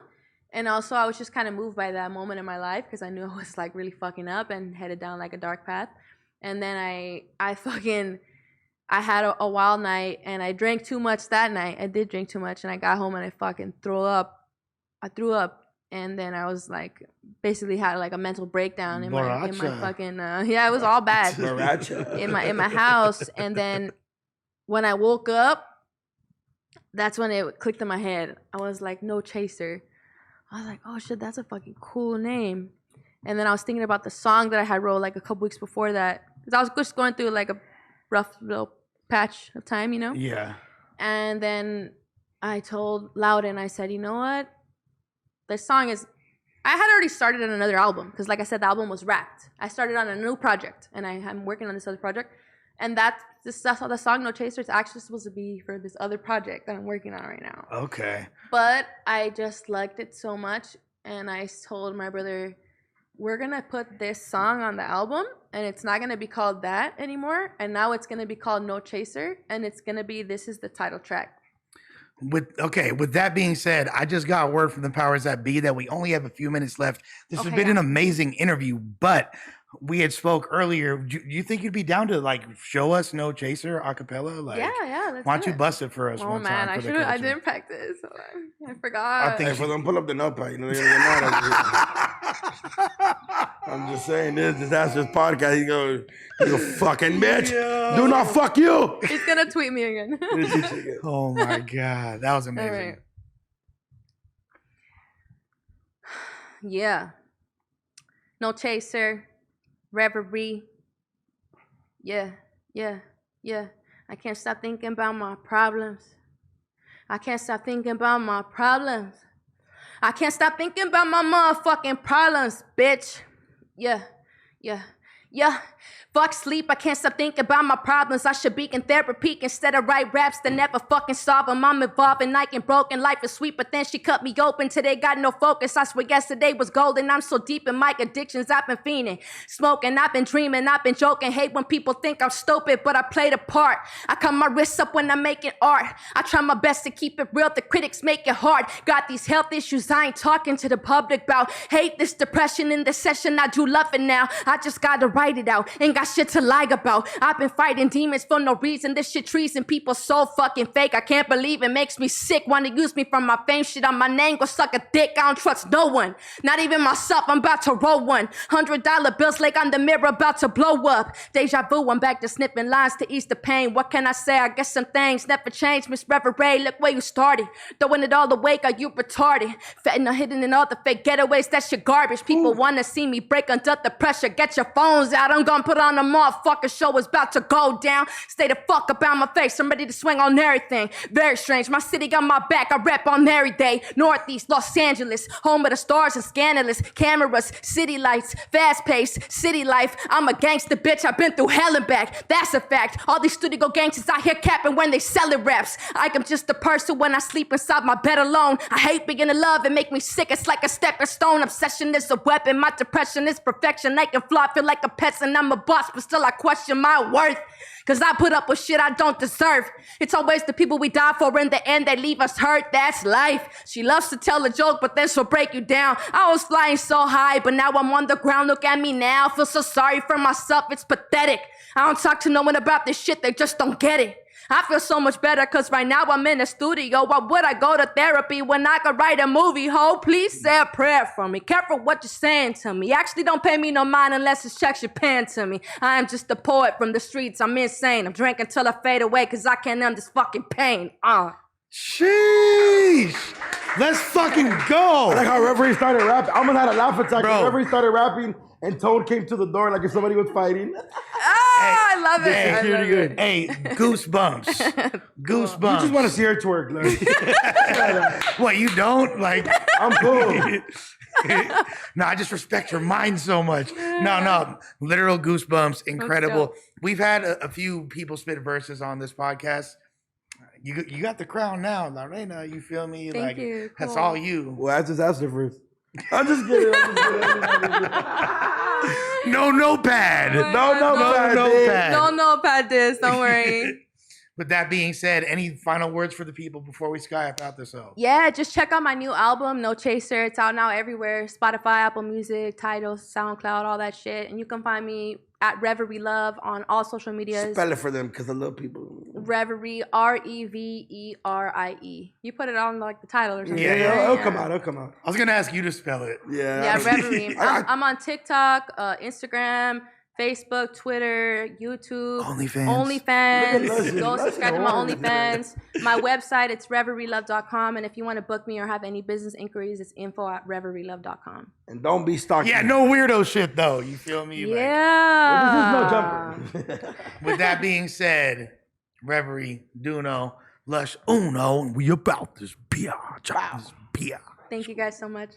And also I was just kind of moved by that moment in my life because I knew I was like really fucking up and headed down like a dark path. And then I had a wild night and I drank too much that night. I did drink too much and I got home and I fucking threw up. I threw up. And then I was like, basically had like a mental breakdown in my fucking, it was all bad in my house. And then when I woke up, that's when it clicked in my head. I was like, No Chaser. I was like, oh shit, that's a fucking cool name. And then I was thinking about the song that I had wrote like a couple weeks before that. Because I was just going through like a rough little patch of time, you know? Yeah. And then I told Loudon, I said, you know what? The song is, I had already started on another album because like I said, the album was wrapped. I started on a new project and I'm working on this other project. And that's the song No Chaser is actually supposed to be for this other project that I'm working on right now. Okay. But I just liked it so much and I told my brother, we're going to put this song on the album and it's not going to be called that anymore. And now it's going to be called No Chaser and it's going to be, this is the title track. With that being said, I just got word from the powers that be that we only have a few minutes left. This has been an amazing interview, but we had spoke earlier. Do you think you'd be down to like show us No Chaser acapella? Like, yeah. Why don't you bust it for us? Oh one man, time I didn't practice. I forgot. I think if we don't pull up the notepad, you know they're gonna get mad at you. I'm just saying, this Dizaster's podcast. He goes, you fucking bitch. Yo. Do not fuck you. He's gonna tweet me again. Oh my god, that was amazing. Right. Yeah. No Chaser. Reverie. Yeah. I can't stop thinking about my problems. I can't stop thinking about my problems. I can't stop thinking about my motherfucking problems, bitch. Yeah. Fuck sleep, I can't stop thinking about my problems. I should be in therapy instead of write raps that never fucking solve them. I'm evolving like in broken, life is sweet, but then she cut me open. Today got no focus, I swear yesterday was golden. I'm so deep in my addictions, I've been fiending, smoking, I've been dreaming, I've been joking. Hate when people think I'm stupid, but I played a part. I cut my wrists up when I'm making art. I try my best to keep it real, the critics make it hard. Got these health issues I ain't talking to the public about. Hate this depression in this session, I do love it now. I just gotta write it out, ain't got shit to lie about. I've been fighting demons for no reason. This shit treason, people so fucking fake. I can't believe it, makes me sick. Wanna use me for my fame, shit on my name, go suck a dick. I don't trust no one, not even myself. I'm about to roll one. $100 bills like on the mirror, about to blow up. Deja vu, I'm back to snipping lines to ease the pain. What can I say? I guess some things never change. Miss Reverie, look where you started. Throwing it all away, are you retarded? Fetting or hidden in all the fake getaways, that shit garbage. People wanna see me break under the pressure. Get your phones out, I'm gonna put on a motherfucker show is about to go down. Stay the fuck about my face, I'm ready to swing on everything. Very strange, my city got my back, I rep on every day. Northeast, Los Angeles, home of the stars and scandalous. Cameras, city lights, fast pace, city life. I'm a gangster bitch, I've been through hell and back. That's a fact, all these studio gangsters out here capping when they selling raps. I am just a person when I sleep inside my bed alone. I hate being in love, it make me sick, it's like a stepping stone. Obsession is a weapon, my depression is perfection. I can fly, feel like a pet and I'm a boss, but still I question my worth. Cause I put up with shit I don't deserve. It's always the people we die for, in the end they leave us hurt. That's life. She loves to tell a joke, but then she'll break you down. I was flying so high, but now I'm on the ground. Look at me now, feel so sorry for myself, it's pathetic. I don't talk to no one about this shit, they just don't get it. I feel so much better cause right now I'm in the studio. Why would I go to therapy when I could write a movie? Ho, please say a prayer for me. Careful what you're saying to me. Actually don't pay me no mind unless it's checks you're paying to me. I am just a poet from the streets, I'm insane. I'm drinking till I fade away cause I can't end this fucking pain. Sheesh. Let's fucking go. I like how Reverie started rapping. I almost had a laugh attack. Bro. Reverie started rapping and Toad came to the door like if somebody was fighting. I love it. I love it. Hey, goosebumps. Goosebumps. You just want to see her twerk. Like. What, you don't? Like, I'm cool. No, I just respect your mind so much. No, literal goosebumps. Incredible. We've had a few people spit verses on this podcast. You got the crown now, Lorena. You feel me? Thank you. Cool. That's all you. Well, that's Dizaster first. I'm just kidding. No notepad. No notepad. No notepad this. Don't worry. With that being said, any final words for the people before we Skype out this out? Yeah, just check out my new album, No Chaser. It's out now everywhere. Spotify, Apple Music, Tidal, SoundCloud, all that shit. And you can find me at Reverie Love on all social medias. Spell it for them because I love people. Reverie, Reverie. You put it on like the title or something. Yeah, it'll come out. I was gonna ask you to spell it. Yeah, Reverie. I'm on TikTok, Instagram, Facebook, Twitter, YouTube, OnlyFans. Go subscribe to my OnlyFans. My website, it's reverielove.com. And if you want to book me or have any business inquiries, it's info@reverielove.com. And don't be stalking. Yeah, no weirdo shit though. You feel me? Yeah. With that being said, Reverie, Doknow, Lush, Uno, and we about this beer. Thank you guys so much.